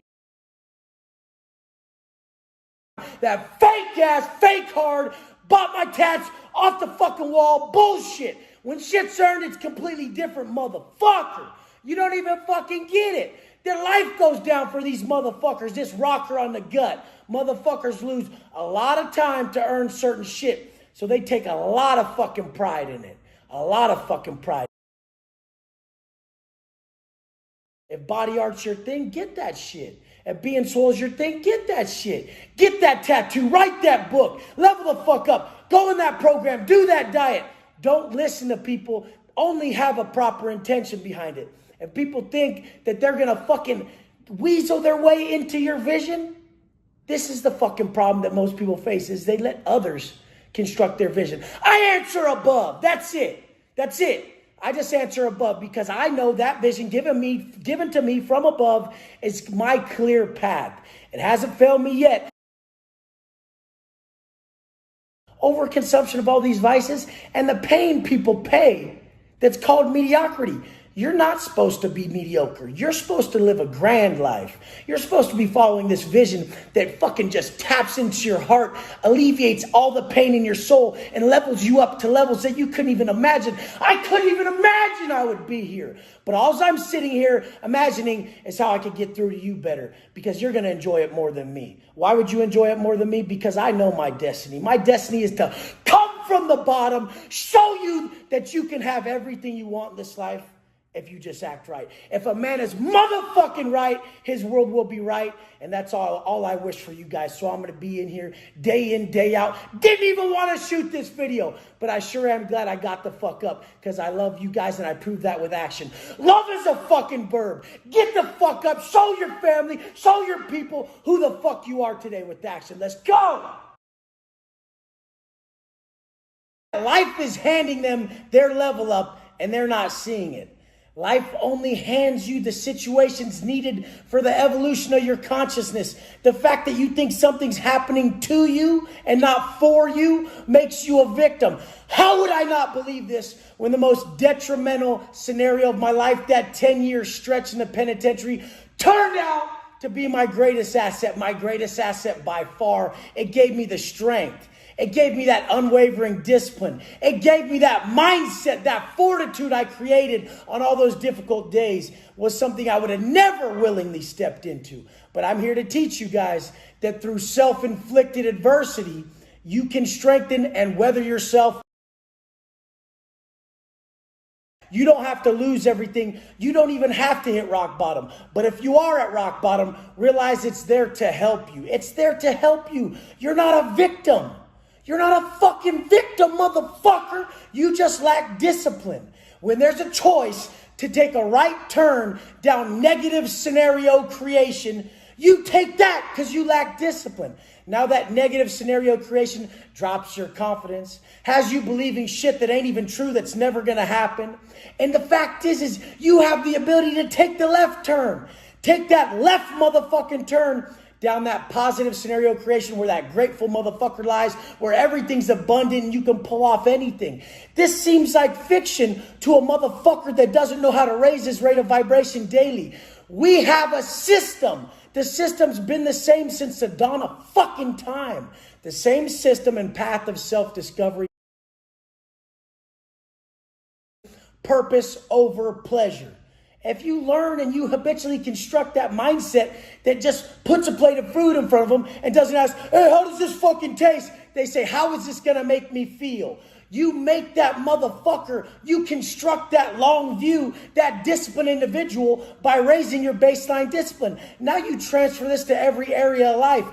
That fake ass, fake hard, bought my tats off the fucking wall bullshit. When shit's earned, it's completely different, motherfucker. You don't even fucking get it. Their life goes down for these motherfuckers, this rocker on the gut. Motherfuckers lose a lot of time to earn certain shit. So they take a lot of fucking pride in it. A lot of fucking pride. If body art's your thing, get that shit. If being swole is your thing, get that shit. Get that tattoo. Write that book. Level the fuck up. Go in that program. Do that diet. Don't listen to people. Only have a proper intention behind it. If people think that they're going to fucking weasel their way into your vision, this is the fucking problem that most people face, is they let others construct their vision. I answer above. That's it. That's it. I just answer above because I know that vision given to me from above is my clear path. It hasn't failed me yet. Overconsumption of all these vices and the pain people pay that's called mediocrity. You're not supposed to be mediocre. You're supposed to live a grand life. You're supposed to be following this vision that fucking just taps into your heart, alleviates all the pain in your soul, and levels you up to levels that you couldn't even imagine. I couldn't even imagine I would be here. But all I'm sitting here imagining is how I could get through to you better, because you're going to enjoy it more than me. Why would you enjoy it more than me? Because I know my destiny. My destiny is to come from the bottom, show you that you can have everything you want in this life if you just act right. If a man is motherfucking right, his world will be right. And that's all I wish for you guys. So I'm going to be in here day in, day out. Didn't even want to shoot this video, but I sure am glad I got the fuck up, because I love you guys and I proved that with action. Love is a fucking verb. Get the fuck up. Show your family, show your people who the fuck you are today with action. Let's go. Life is handing them their level up and they're not seeing it. Life only hands you the situations needed for the evolution of your consciousness. The fact that you think something's happening to you and not for you makes you a victim. How would I not believe this when the most detrimental scenario of my life, that 10-year stretch in the penitentiary, turned out to be my greatest asset by far? It gave me the strength. It gave me that unwavering discipline. It gave me that mindset, that fortitude I created on all those difficult days was something I would have never willingly stepped into. But I'm here to teach you guys that through self-inflicted adversity, you can strengthen and weather yourself. You don't have to lose everything. You don't even have to hit rock bottom. But if you are at rock bottom, realize it's there to help you. It's there to help you. You're not a victim. You're not a fucking victim, motherfucker. You just lack discipline. When there's a choice to take a right turn down negative scenario creation, you take that because you lack discipline. Now that negative scenario creation drops your confidence, has you believing shit that ain't even true, that's never going to happen. And the fact is you have the ability to take the left turn. Take that left motherfucking turn down that positive scenario creation where that grateful motherfucker lies, where everything's abundant and you can pull off anything. This seems like fiction to a motherfucker that doesn't know how to raise his rate of vibration daily. We have a system. The system's been the same since the dawn of fucking time. The same system and path of self-discovery. Purpose over pleasure. If you learn and you habitually construct that mindset that just puts a plate of food in front of them and doesn't ask, hey, how does this fucking taste? They say, how is this going to make me feel? You make that motherfucker, you construct that long view, that disciplined individual by raising your baseline discipline. Now you transfer this to every area of life.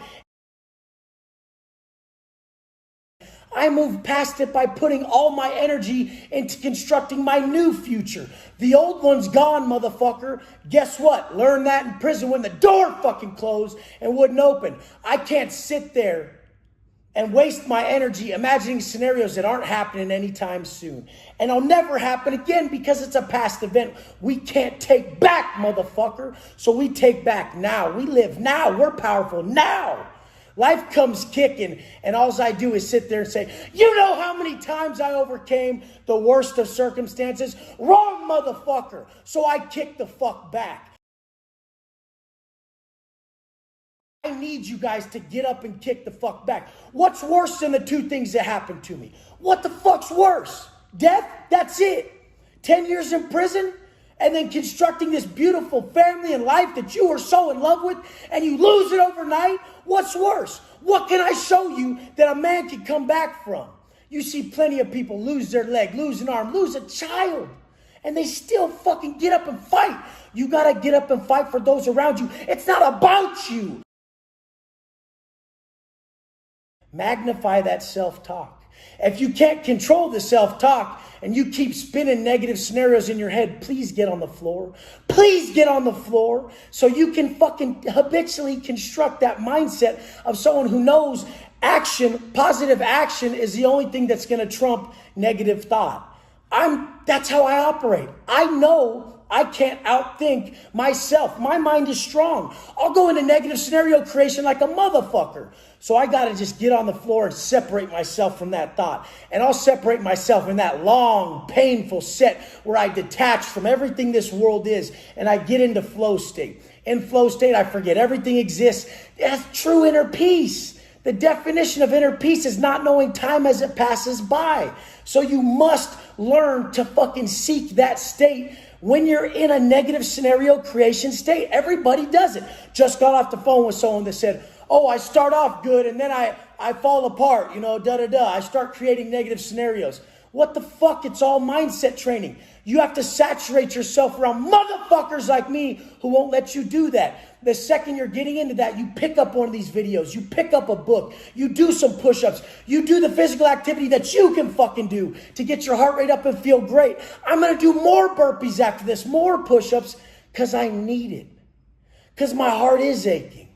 I moved past it by putting all my energy into constructing my new future. The old one's gone, motherfucker. Guess what? Learned that in prison when the door fucking closed and wouldn't open. I can't sit there and waste my energy imagining scenarios that aren't happening anytime soon. And it'll never happen again because it's a past event we can't take back, motherfucker. So we take back now. We live now. We're powerful now. Life comes kicking, and all I do is sit there and say, you know how many times I overcame the worst of circumstances? Wrong, motherfucker. So I kick the fuck back. I need you guys to get up and kick the fuck back. What's worse than the two things that happened to me? What the fuck's worse? Death? That's it. 10 years in prison? And then constructing this beautiful family and life that you are so in love with, and you lose it overnight? What's worse? What can I show you that a man can come back from? You see plenty of people lose their leg, lose an arm, lose a child, and they still fucking get up and fight. You gotta get up and fight for those around you. It's not about you. Magnify that self-talk. If you can't control the self-talk and you keep spinning negative scenarios in your head, please get on the floor. Please get on the floor so you can fucking habitually construct that mindset of someone who knows action, positive action is the only thing that's going to trump negative thought. That's how I operate. I know I can't outthink myself. My mind is strong. I'll go into negative scenario creation like a motherfucker. So I got to just get on the floor and separate myself from that thought. And I'll separate myself in that long, painful set where I detach from everything this world is and I get into flow state. In flow state, I forget everything exists. That's true inner peace. The definition of inner peace is not knowing time as it passes by. So you must learn to fucking seek that state when you're in a negative scenario creation state. Everybody does it. Just got off the phone with someone that said, oh, I start off good and then I fall apart, I start creating negative scenarios. What the fuck? It's all mindset training. You have to saturate yourself around motherfuckers like me who won't let you do that. The second you're getting into that, you pick up one of these videos, you pick up a book, you do some push-ups, you do the physical activity that you can fucking do to get your heart rate up and feel great. I'm going to do more burpees after this, more push-ups, because I need it. Because my heart is aching.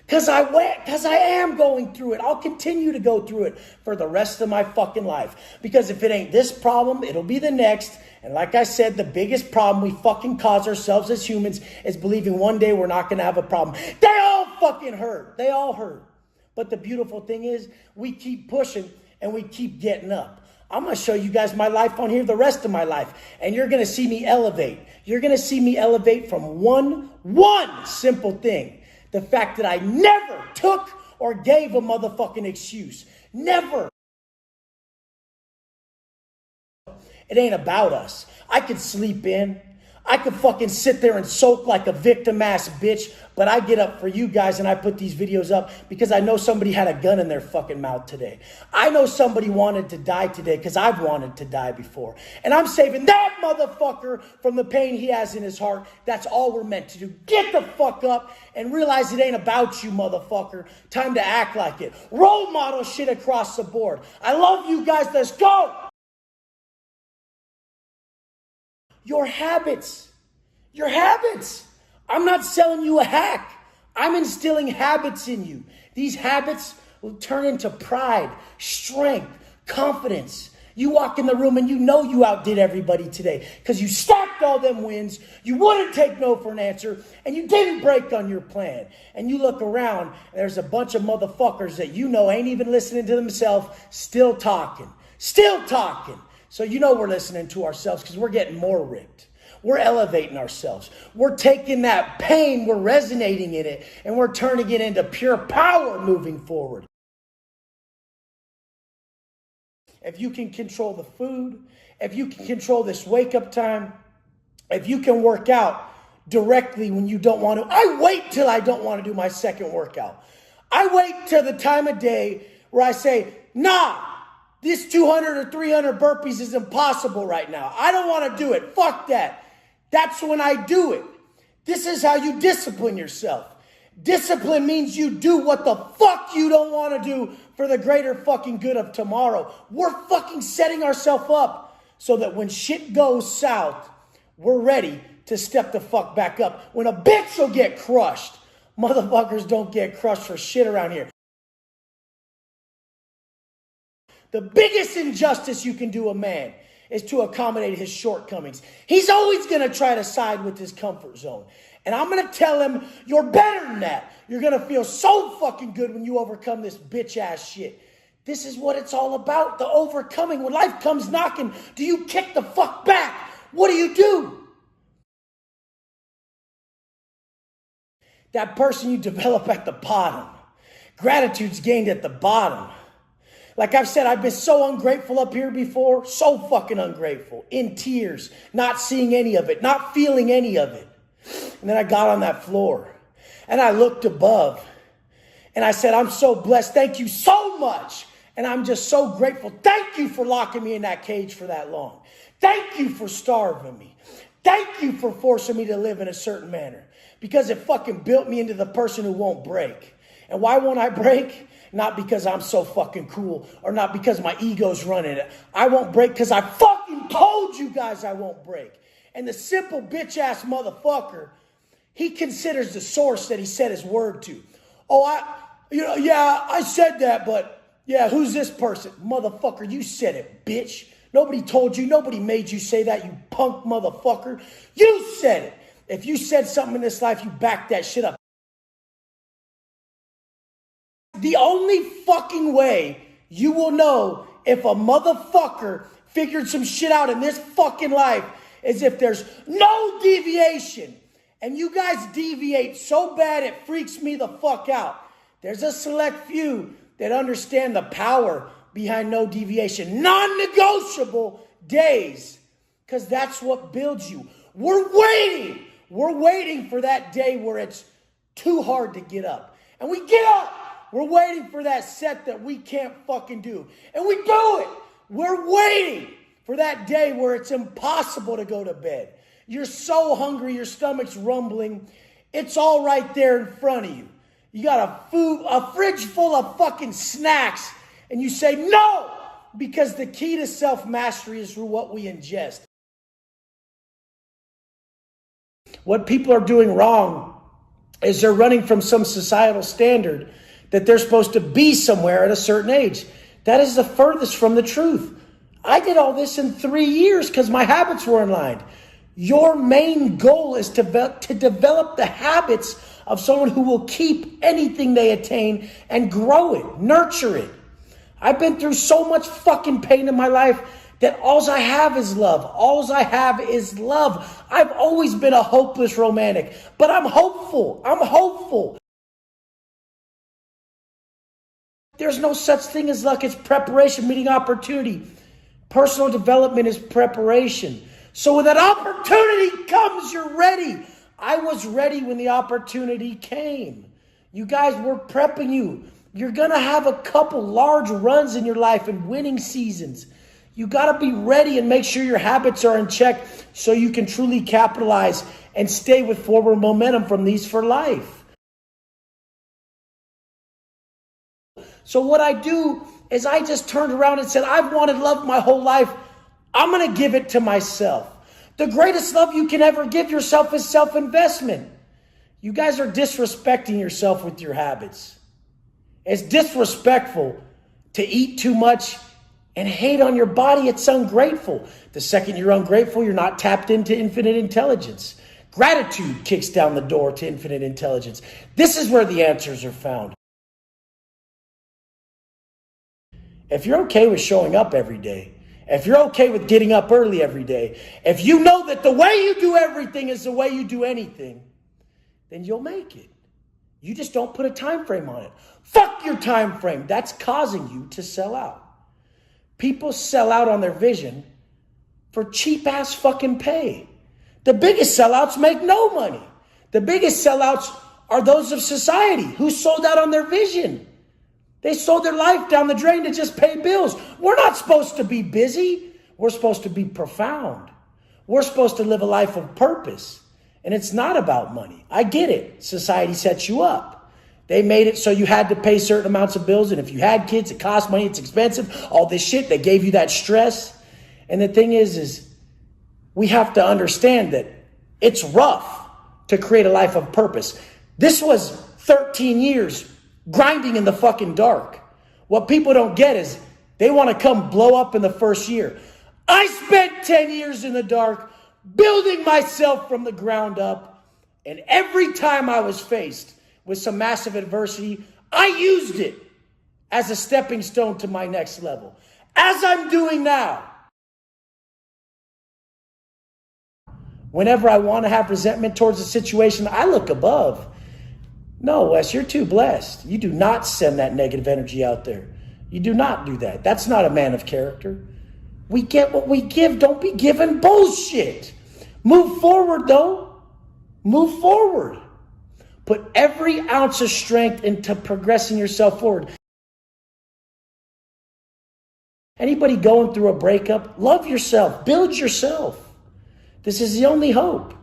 Because I am going through it. I'll continue to go through it for the rest of my fucking life. Because if it ain't this problem, it'll be the next. And like I said, the biggest problem we fucking cause ourselves as humans is believing one day we're not going to have a problem. They all fucking hurt. They all hurt. But the beautiful thing is we keep pushing and we keep getting up. I'm going to show you guys my life on here the rest of my life. And you're going to see me elevate. You're going to see me elevate from one simple thing. The fact that I never took or gave a motherfucking excuse. Never. It ain't about us. I could sleep in. I could fucking sit there and soak like a victim ass bitch, but I get up for you guys and I put these videos up because I know somebody had a gun in their fucking mouth today. I know somebody wanted to die today because I've wanted to die before. And I'm saving that motherfucker from the pain he has in his heart. That's all we're meant to do. Get the fuck up and realize it ain't about you, motherfucker. Time to act like it. Role model shit across the board. I love you guys. Let's go. Your habits. Your habits. I'm not selling you a hack. I'm instilling habits in you. These habits will turn into pride, strength, confidence. You walk in the room and you know you outdid everybody today because you stacked all them wins. You wouldn't take no for an answer and you didn't break on your plan. And you look around and there's a bunch of motherfuckers that you know ain't even listening to themselves, still talking. So you know we're listening to ourselves because we're getting more ripped. We're elevating ourselves. We're taking that pain, we're resonating in it, and we're turning it into pure power moving forward. If you can control the food, if you can control this wake-up time, if you can work out directly when you don't want to. I wait till I don't want to do my second workout. I wait till the time of day where I say, nah, this 200 or 300 burpees is impossible right now. I don't want to do it. Fuck that. That's when I do it. This is how you discipline yourself. Discipline means you do what the fuck you don't want to do for the greater fucking good of tomorrow. We're fucking setting ourselves up so that when shit goes south, we're ready to step the fuck back up. When a bitch will get crushed, motherfuckers don't get crushed for shit around here. The biggest injustice you can do a man is to accommodate his shortcomings. He's always going to try to side with his comfort zone. And I'm going to tell him, you're better than that. You're going to feel so fucking good when you overcome this bitch ass shit. This is what it's all about, the overcoming. When life comes knocking, do you kick the fuck back? What do? That person you develop at the bottom. Gratitude's gained at the bottom. Like I've said, I've been so ungrateful up here before, so fucking ungrateful, in tears, not seeing any of it, not feeling any of it. And then I got on that floor and I looked above and I said, I'm so blessed. Thank you so much. And I'm just so grateful. Thank you for locking me in that cage for that long. Thank you for starving me. Thank you for forcing me to live in a certain manner because it fucking built me into the person who won't break. And why won't I break? Not because I'm so fucking cool or not because my ego's running it. I won't break because I fucking told you guys I won't break. And the simple bitch ass motherfucker, he considers the source that he said his word to. Oh, I said that, but yeah, who's this person? Motherfucker, you said it, bitch. Nobody told you. Nobody made you say that, you punk motherfucker. You said it. If you said something in this life, you back that shit up. The only fucking way you will know if a motherfucker figured some shit out in this fucking life is if there's no deviation. And you guys deviate so bad it freaks me the fuck out. There's a select few that understand the power behind no deviation. Non-negotiable days. Because that's what builds you. We're waiting. We're waiting for that day where it's too hard to get up. And we get up. We're waiting for that set that we can't fucking do. And we do it. We're waiting for that day where it's impossible to go to bed. You're so hungry, your stomach's rumbling. It's all right there in front of you. You got a fridge full of fucking snacks, and you say no, because the key to self-mastery is through what we ingest. What people are doing wrong is they're running from some societal standard that they're supposed to be somewhere at a certain age. That is the furthest from the truth. I did all this in 3 years because my habits were in line. Your main goal is to develop the habits of someone who will keep anything they attain and grow it, nurture it. I've been through so much fucking pain in my life that all I have is love. All I have is love. I've always been a hopeless romantic, but I'm hopeful. I'm hopeful. There's no such thing as luck. It's preparation, meeting opportunity. Personal development is preparation. So when that opportunity comes, you're ready. I was ready when the opportunity came. You guys were prepping you. You're going to have a couple large runs in your life and winning seasons. You got to be ready and make sure your habits are in check so you can truly capitalize and stay with forward momentum from these for life. So what I do is I just turned around and said, I've wanted love my whole life. I'm going to give it to myself. The greatest love you can ever give yourself is self-investment. You guys are disrespecting yourself with your habits. It's disrespectful to eat too much and hate on your body. It's ungrateful. The second you're ungrateful, you're not tapped into infinite intelligence. Gratitude kicks down the door to infinite intelligence. This is where the answers are found. If you're okay with showing up every day, if you're okay with getting up early every day, if you know that the way you do everything is the way you do anything, then you'll make it. You just don't put a time frame on it. Fuck your time frame. That's causing you to sell out. People sell out on their vision for cheap ass fucking pay. The biggest sellouts make no money. The biggest sellouts are those of society who sold out on their vision. They sold their life down the drain to just pay bills. We're not supposed to be busy. We're supposed to be profound. We're supposed to live a life of purpose. And it's not about money. I get it. Society sets you up. They made it so you had to pay certain amounts of bills. And if you had kids, it cost money. It's expensive. All this shit. They gave you that stress. And the thing is we have to understand that it's rough to create a life of purpose. This was 13 years grinding in the fucking dark. What people don't get is they want to come blow up in the first year. I spent 10 years in the dark building myself from the ground up. And every time I was faced with some massive adversity, I used it as a stepping stone to my next level. As I'm doing now. Whenever I want to have resentment towards a situation, I look above. No, Wes, you're too blessed. You do not send that negative energy out there. You do not do that. That's not a man of character. We get what we give. Don't be giving bullshit. Move forward, though. Move forward. Put every ounce of strength into progressing yourself forward. Anybody going through a breakup, love yourself. Build yourself. This is the only hope.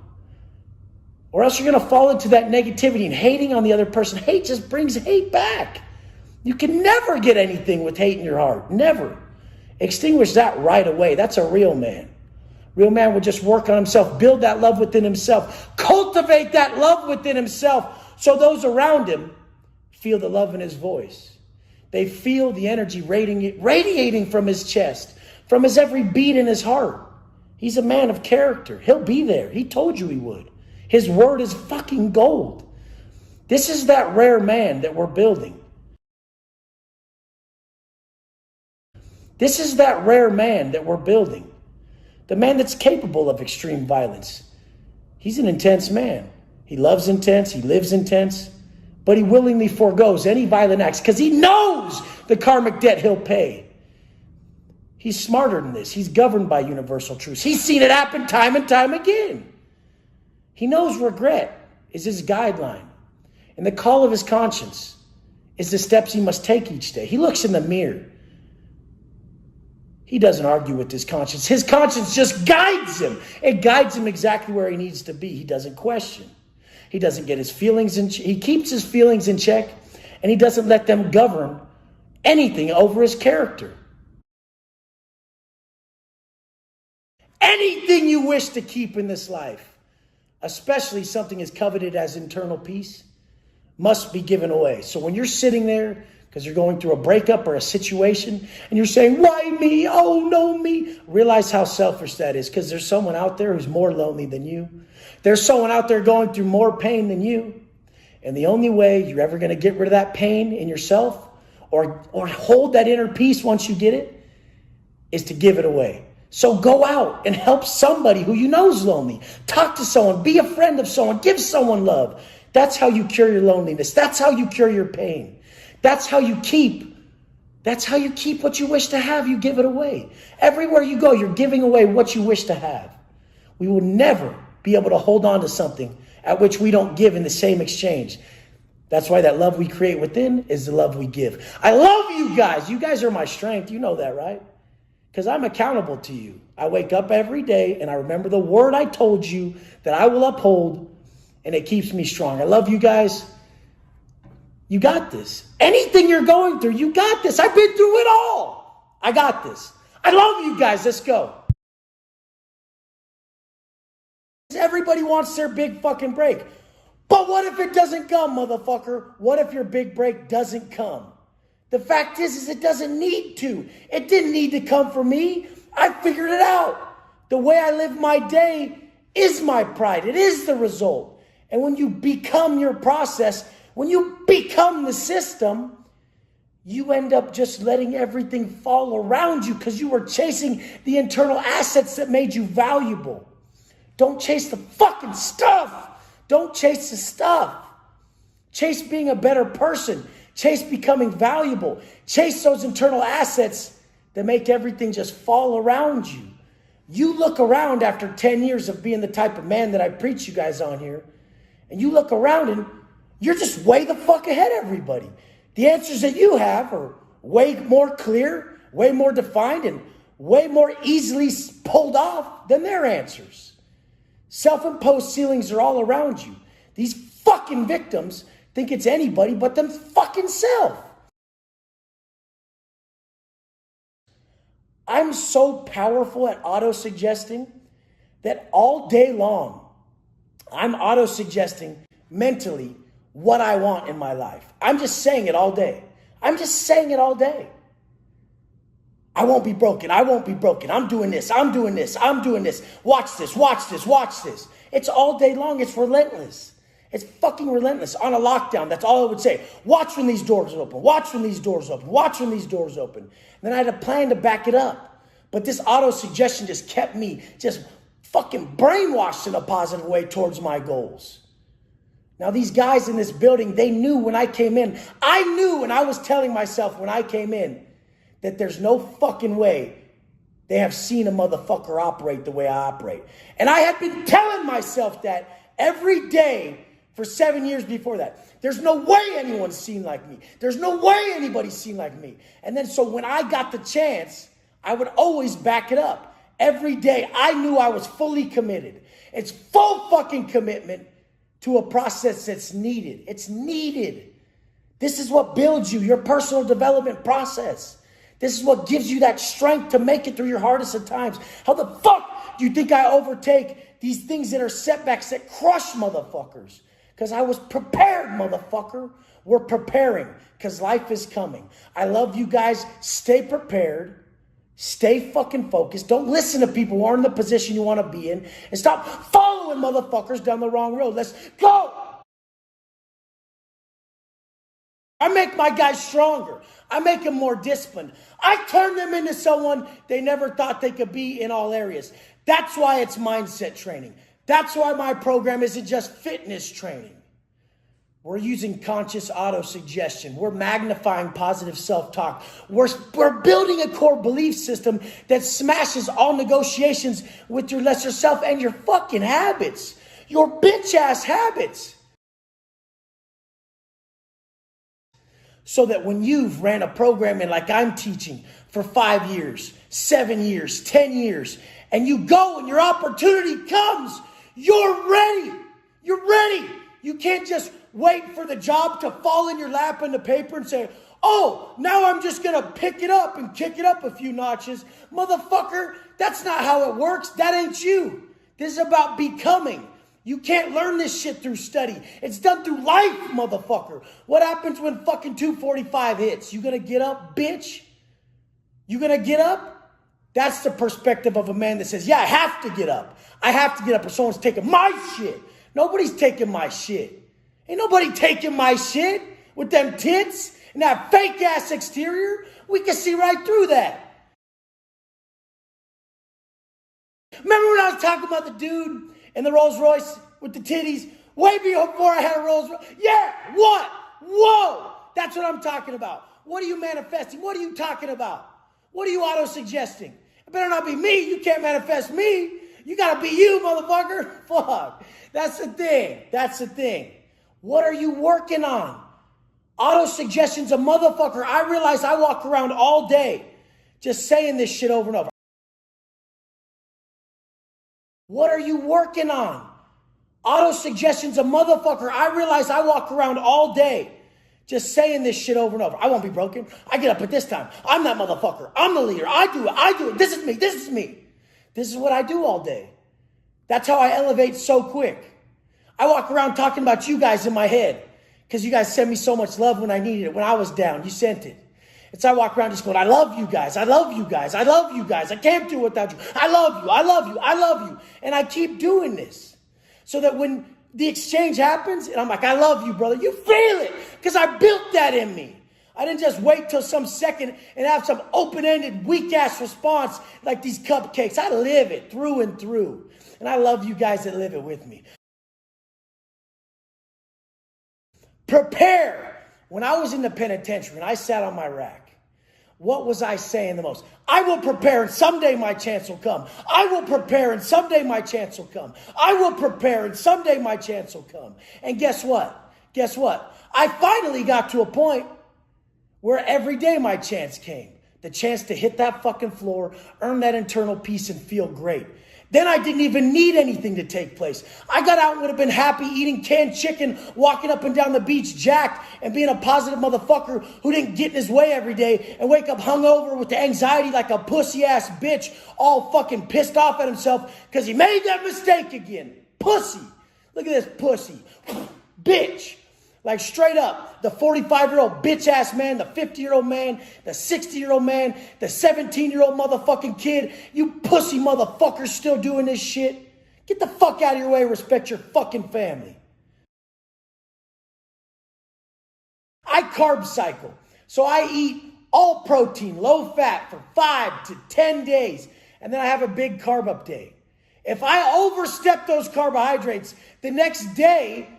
Or else you're going to fall into that negativity and hating on the other person. Hate just brings hate back. You can never get anything with hate in your heart. Never. Extinguish that right away. That's a real man. Real man will just work on himself, build that love within himself, cultivate that love within himself so those around him feel the love in his voice. They feel the energy radiating from his chest. from his every beat in his heart. He's a man of character. He'll be there. He told you he would. His word is fucking gold. This is that rare man that we're building. This is that rare man that we're building. The man that's capable of extreme violence. He's an intense man. He loves intense. He lives intense. But he willingly forgoes any violent acts because he knows the karmic debt he'll pay. He's smarter than this. He's governed by universal truths. He's seen it happen time and time again. He knows regret is his guideline. And the call of his conscience is the steps he must take each day. He looks in the mirror. He doesn't argue with his conscience. His conscience just guides him. It guides him exactly where he needs to be. He doesn't question. He doesn't get his feelings in check. He keeps his feelings in check, and he doesn't let them govern anything over his character. Anything you wish to keep in this life, especially something as coveted as internal peace, must be given away. So when you're sitting there because you're going through a breakup or a situation and you're saying, why me? Oh, no, me. Realize how selfish that is, because there's someone out there who's more lonely than you. There's someone out there going through more pain than you. And the only way you're ever going to get rid of that pain in yourself or hold that inner peace once you get it is to give it away. So go out and help somebody who you know is lonely. Talk to someone. Be a friend of someone. Give someone love. That's how you cure your loneliness. That's how you cure your pain. That's how you keep what you wish to have. You give it away. Everywhere you go, you're giving away what you wish to have. We will never be able to hold on to something at which we don't give in the same exchange. That's why that love we create within is the love we give. I love you guys. You guys are my strength. You know that, right? Because I'm accountable to you. I wake up every day and I remember the word I told you that I will uphold, and it keeps me strong. I love you guys. You got this. Anything you're going through, you got this. I've been through it all. I got this. I love you guys. Let's go. Everybody wants their big fucking break. But what if it doesn't come, motherfucker? What if your big break doesn't come? The fact is it doesn't need to. It didn't need to come for me. I figured it out. The way I live my day is my pride. It is the result. And when you become your process, when you become the system, you end up just letting everything fall around you because you were chasing the internal assets that made you valuable. Don't chase the fucking stuff. Don't chase the stuff. Chase being a better person. Chase becoming valuable. Chase those internal assets that make everything just fall around you. You look around after 10 years of being the type of man that I preach you guys on here, and you look around and you're just way the fuck ahead of everybody. The answers that you have are way more clear, way more defined, and way more easily pulled off than their answers. Self-imposed ceilings are all around you. These fucking victims think it's anybody but them fucking self. I'm so powerful at auto-suggesting that all day long, I'm auto-suggesting mentally what I want in my life. I'm just saying it all day. I'm just saying it all day. I won't be broken. I won't be broken. I'm doing this. I'm doing this. I'm doing this. Watch this. Watch this. Watch this. It's all day long. It's relentless. It's fucking relentless. On a lockdown, that's all I would say. Watch when these doors open. Watch when these doors open. Watch when these doors open. And then I had a plan to back it up. But this auto-suggestion just kept me just fucking brainwashed in a positive way towards my goals. Now, these guys in this building, they knew when I came in. I knew, and I was telling myself when I came in, that there's no fucking way they have seen a motherfucker operate the way I operate. And I had been telling myself that every day for 7 years before that. There's no way anyone's seen like me. There's no way anybody's seen like me. And then so when I got the chance, I would always back it up. Every day I knew I was fully committed. It's full fucking commitment to a process that's needed. It's needed. This is what builds you, your personal development process. This is what gives you that strength to make it through your hardest of times. How the fuck do you think I overtake these things that are setbacks that crush motherfuckers? Because I was prepared, motherfucker. We're preparing because life is coming. I love you guys. Stay prepared. Stay fucking focused. Don't listen to people who aren't in the position you want to be in. And stop following motherfuckers down the wrong road. Let's go. I make my guys stronger. I make them more disciplined. I turn them into someone they never thought they could be in all areas. That's why it's mindset training. That's why my program isn't just fitness training. We're using conscious auto-suggestion. We're magnifying positive self-talk. We're building a core belief system that smashes all negotiations with your lesser self and your fucking habits. Your bitch-ass habits. So that when you've ran a program in like I'm teaching for 5 years, 7 years, 10 years, and you go and your opportunity comes, you're ready. You're ready. You can't just wait for the job to fall in your lap in the paper and say, oh, now I'm just going to pick it up and kick it up a few notches. Motherfucker, that's not how it works. That ain't you. This is about becoming. You can't learn this shit through study. It's done through life, motherfucker. What happens when fucking 245 hits? You going to get up, bitch? You going to get up? That's the perspective of a man that says, yeah, I have to get up. I have to get up or someone's taking my shit. Nobody's taking my shit. Ain't nobody taking my shit with them tits and that fake ass exterior. We can see right through that. Remember when I was talking about the dude in the Rolls Royce with the titties way before I had a Rolls Royce? Yeah, what? Whoa, that's what I'm talking about. What are you manifesting? What are you talking about? What are you auto-suggesting? It better not be me. You can't manifest me. You gotta be you, motherfucker. Fuck. That's the thing. That's the thing. What are you working on? Auto-suggestion's a motherfucker. I realize I walk around all day just saying this shit over and over. What are you working on? Auto-suggestion's a motherfucker. I realize I walk around all day just saying this shit over and over. I won't be broken. I get up at this time. I'm that motherfucker. I'm the leader. I do it. I do it. This is me. This is me. This is what I do all day. That's how I elevate so quick. I walk around talking about you guys in my head because you guys sent me so much love when I needed it. When I was down, you sent it. It's I walk around just going, I love you guys. I love you guys. I love you guys. I can't do it without you. I love you. I love you. I love you. And I keep doing this so that when the exchange happens and I'm like, I love you, brother, you feel it because I built that in me. I didn't just wait till some second and have some open-ended, weak-ass response like these cupcakes. I live it through and through. And I love you guys that live it with me. Prepare. When I was in the penitentiary and I sat on my rack, what was I saying the most? I will prepare and someday my chance will come. I will prepare and someday my chance will come. I will prepare and someday my chance will come. And guess what? Guess what? I finally got to a point where every day my chance came. The chance to hit that fucking floor, earn that internal peace and feel great. Then I didn't even need anything to take place. I got out and would have been happy eating canned chicken, walking up and down the beach jacked, and being a positive motherfucker who didn't get in his way every day and wake up hungover with the anxiety like a pussy-ass bitch, all fucking pissed off at himself because he made that mistake again. Pussy. Look at this pussy. Bitch. Like straight up, the 45-year-old bitch-ass man, the 50-year-old man, the 60-year-old man, the 17-year-old motherfucking kid, you pussy motherfuckers still doing this shit. Get the fuck out of your way and respect your fucking family. I carb cycle. So I eat all protein, low fat for 5 to 10 days. And then I have a big carb up day. If I overstep those carbohydrates, the next day,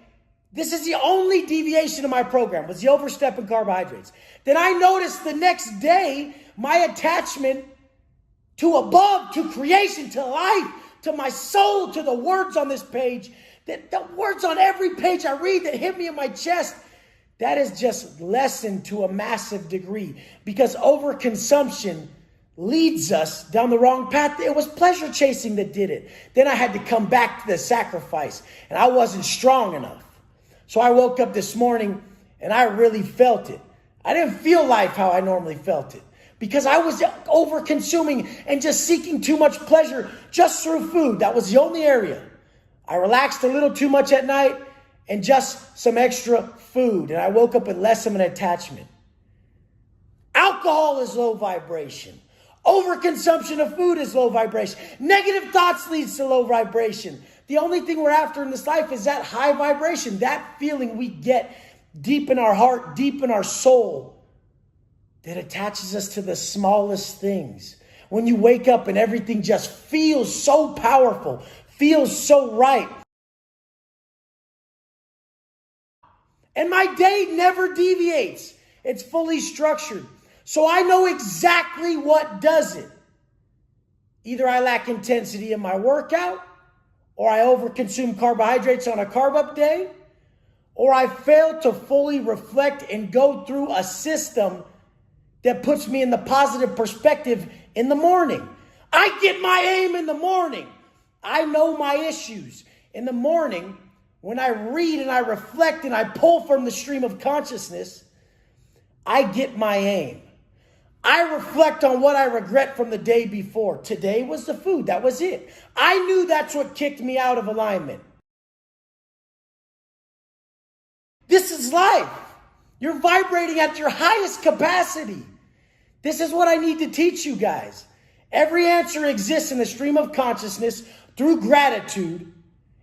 this is the only deviation of my program, was the overstep in carbohydrates. Then I noticed the next day, my attachment to above, to creation, to life, to my soul, to the words on this page, that the words on every page I read that hit me in my chest, that is just lessened to a massive degree because overconsumption leads us down the wrong path. It was pleasure chasing that did it. Then I had to come back to the sacrifice and I wasn't strong enough. So I woke up this morning and I really felt it. I didn't feel life how I normally felt it because I was over consuming and just seeking too much pleasure just through food. That was the only area. I relaxed a little too much at night and just some extra food. And I woke up with less of an attachment. Alcohol is low vibration. Overconsumption of food is low vibration. Negative thoughts leads to low vibration. The only thing we're after in this life is that high vibration, that feeling we get deep in our heart, deep in our soul, that attaches us to the smallest things. When you wake up and everything just feels so powerful, feels so right. And my day never deviates. It's fully structured. So I know exactly what does it. Either I lack intensity in my workout, or I overconsume carbohydrates on a carb up day, or I fail to fully reflect and go through a system that puts me in the positive perspective in the morning. I get my aim in the morning. I know my issues. In the morning, when I read and I reflect and I pull from the stream of consciousness, I get my aim. I reflect on what I regret from the day before. Today was the food. That was it. I knew that's what kicked me out of alignment. This is life. You're vibrating at your highest capacity. This is what I need to teach you guys. Every answer exists in the stream of consciousness through gratitude.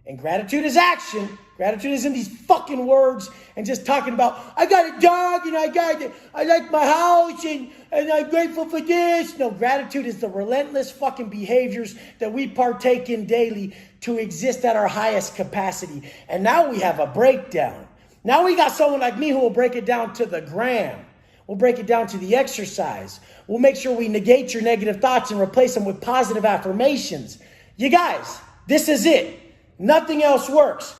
And gratitude is action. Gratitude isn't these fucking words and just talking about, I got a dog and I like my house and I'm grateful for this. No, gratitude is the relentless fucking behaviors that we partake in daily to exist at our highest capacity. And now we have a breakdown. Now we got someone like me who will break it down to the gram. We'll break it down to the exercise. We'll make sure we negate your negative thoughts and replace them with positive affirmations. You guys, this is it. Nothing else works.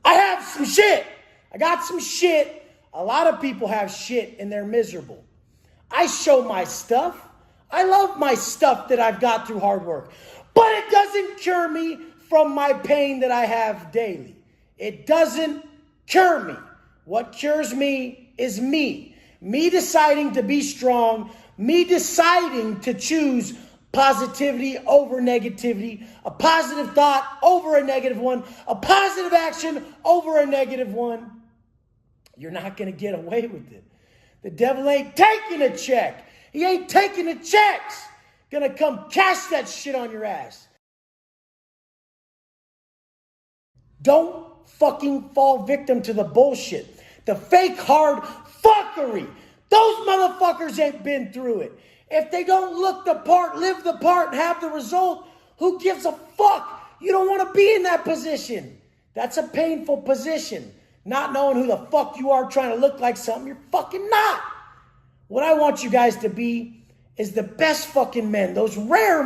I have some shit. I got some shit. A lot of people have shit and they're miserable. I show my stuff. I love my stuff that I've got through hard work. But it doesn't cure me from my pain that I have daily. It doesn't cure me. What cures me is me. Me deciding to be strong. Me deciding to choose positivity over negativity, a positive thought over a negative one, a positive action over a negative one. You're not going to get away with it. The devil ain't taking a check. He ain't taking the checks. Gonna come cash that shit on your ass. Don't fucking fall victim to the bullshit. The fake hard fuckery. Those motherfuckers ain't been through it. If they don't look the part, live the part, and have the result, who gives a fuck? You don't want to be in that position. That's a painful position. Not knowing who the fuck you are, trying to look like something you're fucking not. What I want you guys to be is the best fucking men, those rare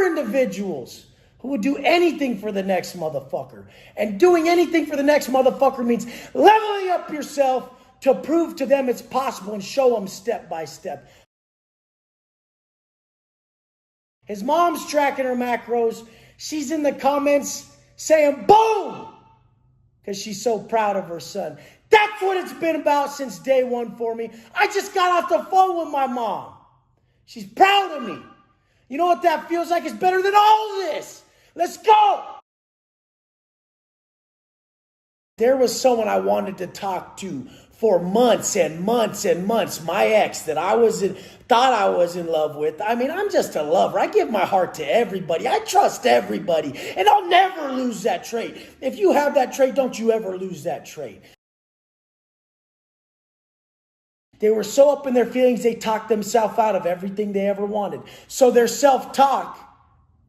individuals who would do anything for the next motherfucker. And doing anything for the next motherfucker means leveling up yourself to prove to them it's possible and show them step by step. His mom's tracking her macros. She's in the comments saying boom, because she's so proud of her son. That's what it's been about since day one for me. I just got off the phone with my mom. She's proud of me. You know what that feels like? It's better than all this. Let's go. There was someone I wanted to talk to for months and months and months. My ex that thought I was in love with. I mean, I'm just a lover. I give my heart to everybody. I trust everybody. And I'll never lose that trait. If you have that trait, don't you ever lose that trait. They were so up in their feelings, they talked themselves out of everything they ever wanted. So their self-talk,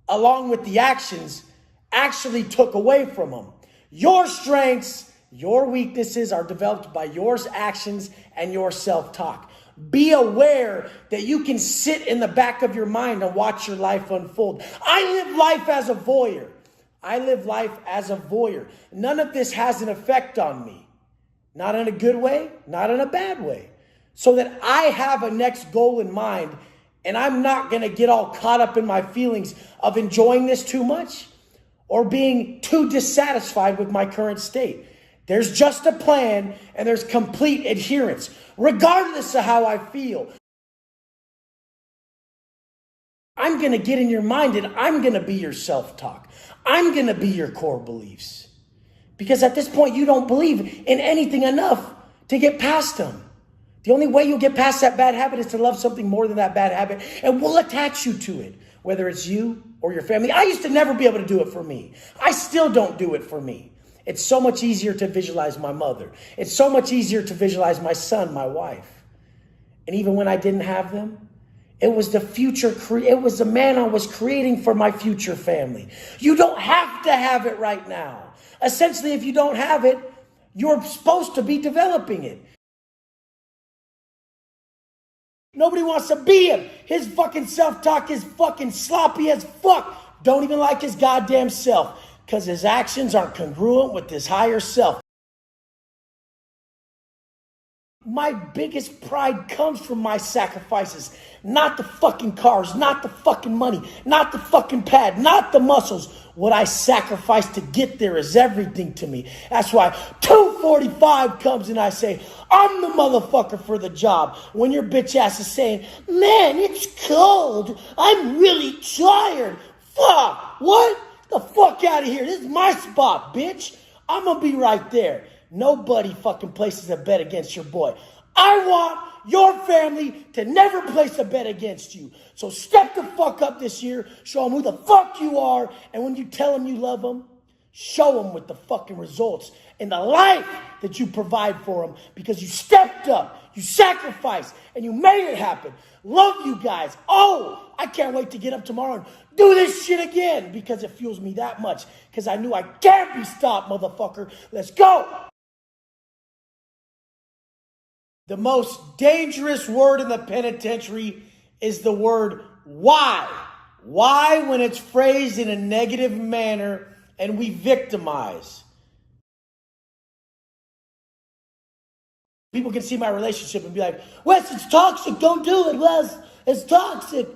along with the actions, actually took away from them. Your strengths, your weaknesses are developed by your actions and your self-talk. Be aware that you can sit in the back of your mind and watch your life unfold. I live life as a voyeur. None of this has an effect on me. Not in a good way, not in a bad way. So that I have a next goal in mind, and I'm not going to get all caught up in my feelings of enjoying this too much or being too dissatisfied with my current state. There's just a plan and there's complete adherence, regardless of how I feel. I'm going to get in your mind and I'm going to be your self-talk. I'm going to be your core beliefs. Because at this point, you don't believe in anything enough to get past them. The only way you'll get past that bad habit is to love something more than that bad habit, and we'll attach you to it, whether it's you or your family. I used to never be able to do it for me. I still don't do it for me. It's so much easier to visualize my mother. It's so much easier to visualize my son, my wife. And even when I didn't have them, it was the future, it was the man I was creating for my future family. You don't have to have it right now. Essentially, if you don't have it, you're supposed to be developing it. Nobody wants to be him. His fucking self-talk is fucking sloppy as fuck. Don't even like his goddamn self because his actions aren't congruent with his higher self. My biggest pride comes from my sacrifices, not the fucking cars, not the fucking money, not the fucking pad, not the muscles. What I sacrificed to get there is everything to me. That's why 245 comes and I say, I'm the motherfucker for the job. When your bitch ass is saying, man, it's cold. I'm really tired. Fuck, what? The fuck out of here. This is my spot, bitch. I'm going to be right there. Nobody fucking places a bet against your boy. I want your family to never place a bet against you. So step the fuck up this year. Show them who the fuck you are. And when you tell them you love them, show them with the fucking results and the life that you provide for them because you stepped up, you sacrificed, and you made it happen. Love you guys. Oh, I can't wait to get up tomorrow and do this shit again because it fuels me that much because I knew I can't be stopped, motherfucker. Let's go. The most dangerous word in the penitentiary is the word why. Why when it's phrased in a negative manner and we victimize. People can see my relationship and be like, Wes, it's toxic. Don't do it, Wes. It's toxic.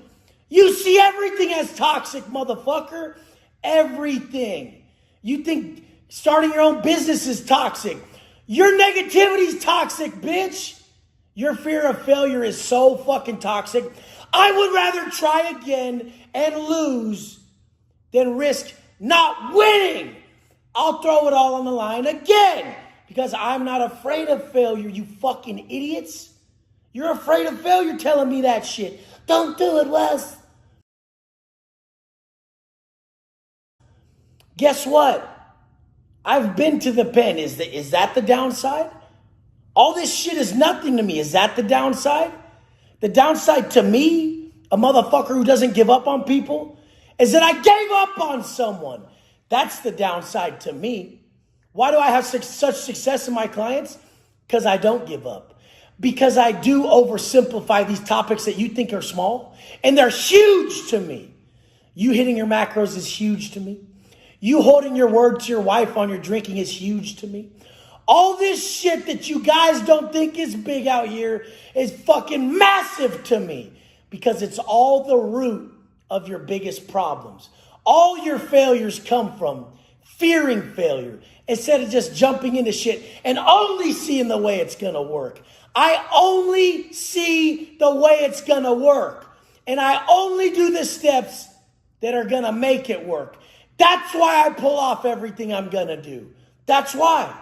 You see everything as toxic, motherfucker. Everything. You think starting your own business is toxic. Your negativity is toxic, bitch. Your fear of failure is so fucking toxic. I would rather try again and lose than risk not winning. I'll throw it all on the line again because I'm not afraid of failure, you fucking idiots. You're afraid of failure telling me that shit. Don't do it, Wes. Guess what? I've been to the pen. Is that the downside? All this shit is nothing to me. Is that the downside? The downside to me, a motherfucker who doesn't give up on people, is that I gave up on someone. That's the downside to me. Why do I have such success in my clients? Because I don't give up. Because I do oversimplify these topics that you think are small, and they're huge to me. You hitting your macros is huge to me. You holding your word to your wife on your drinking is huge to me. All this shit that you guys don't think is big out here is fucking massive to me because it's all the root of your biggest problems. All your failures come from fearing failure instead of just jumping into shit and only seeing the way it's going to work. I only see the way it's going to work, and I only do the steps that are going to make it work. That's why I pull off everything I'm going to do. That's why.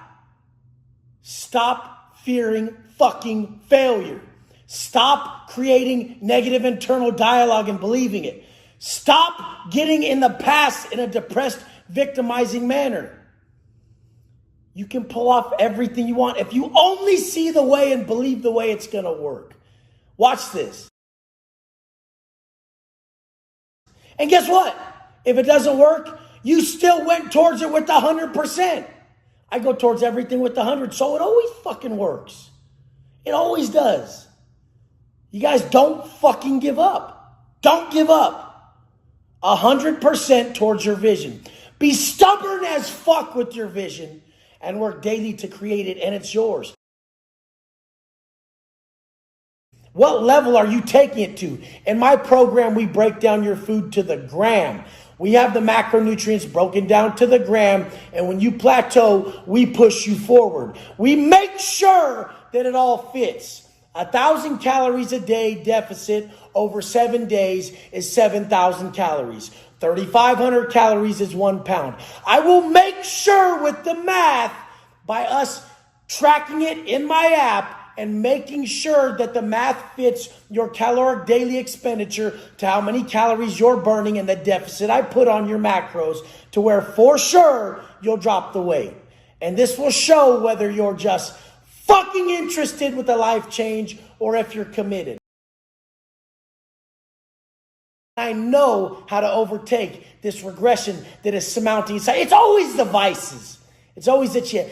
Stop fearing fucking failure. Stop creating negative internal dialogue and believing it. Stop getting in the past in a depressed, victimizing manner. You can pull off everything you want if you only see the way and believe the way it's going to work. Watch this. And guess what? If it doesn't work, you still went towards it with 100%. I go towards everything with 100, so it always fucking works. It always does. You guys don't fucking give up. Don't give up. 100% towards your vision. Be stubborn as fuck with your vision and work daily to create it, and it's yours. What level are you taking it to? In my program, we break down your food to the gram. We have the macronutrients broken down to the gram, and when you plateau, we push you forward. We make sure that it all fits. 1,000 calories a day deficit over 7 days is 7,000 calories. 3,500 calories is 1 pound. I will make sure with the math by us tracking it in my app and making sure that the math fits your caloric daily expenditure to how many calories you're burning and the deficit I put on your macros to where for sure you'll drop the weight. And this will show whether you're just fucking interested with a life change or if you're committed. I know how to overtake this regression that is surmounting. It's always the vices. It's always that you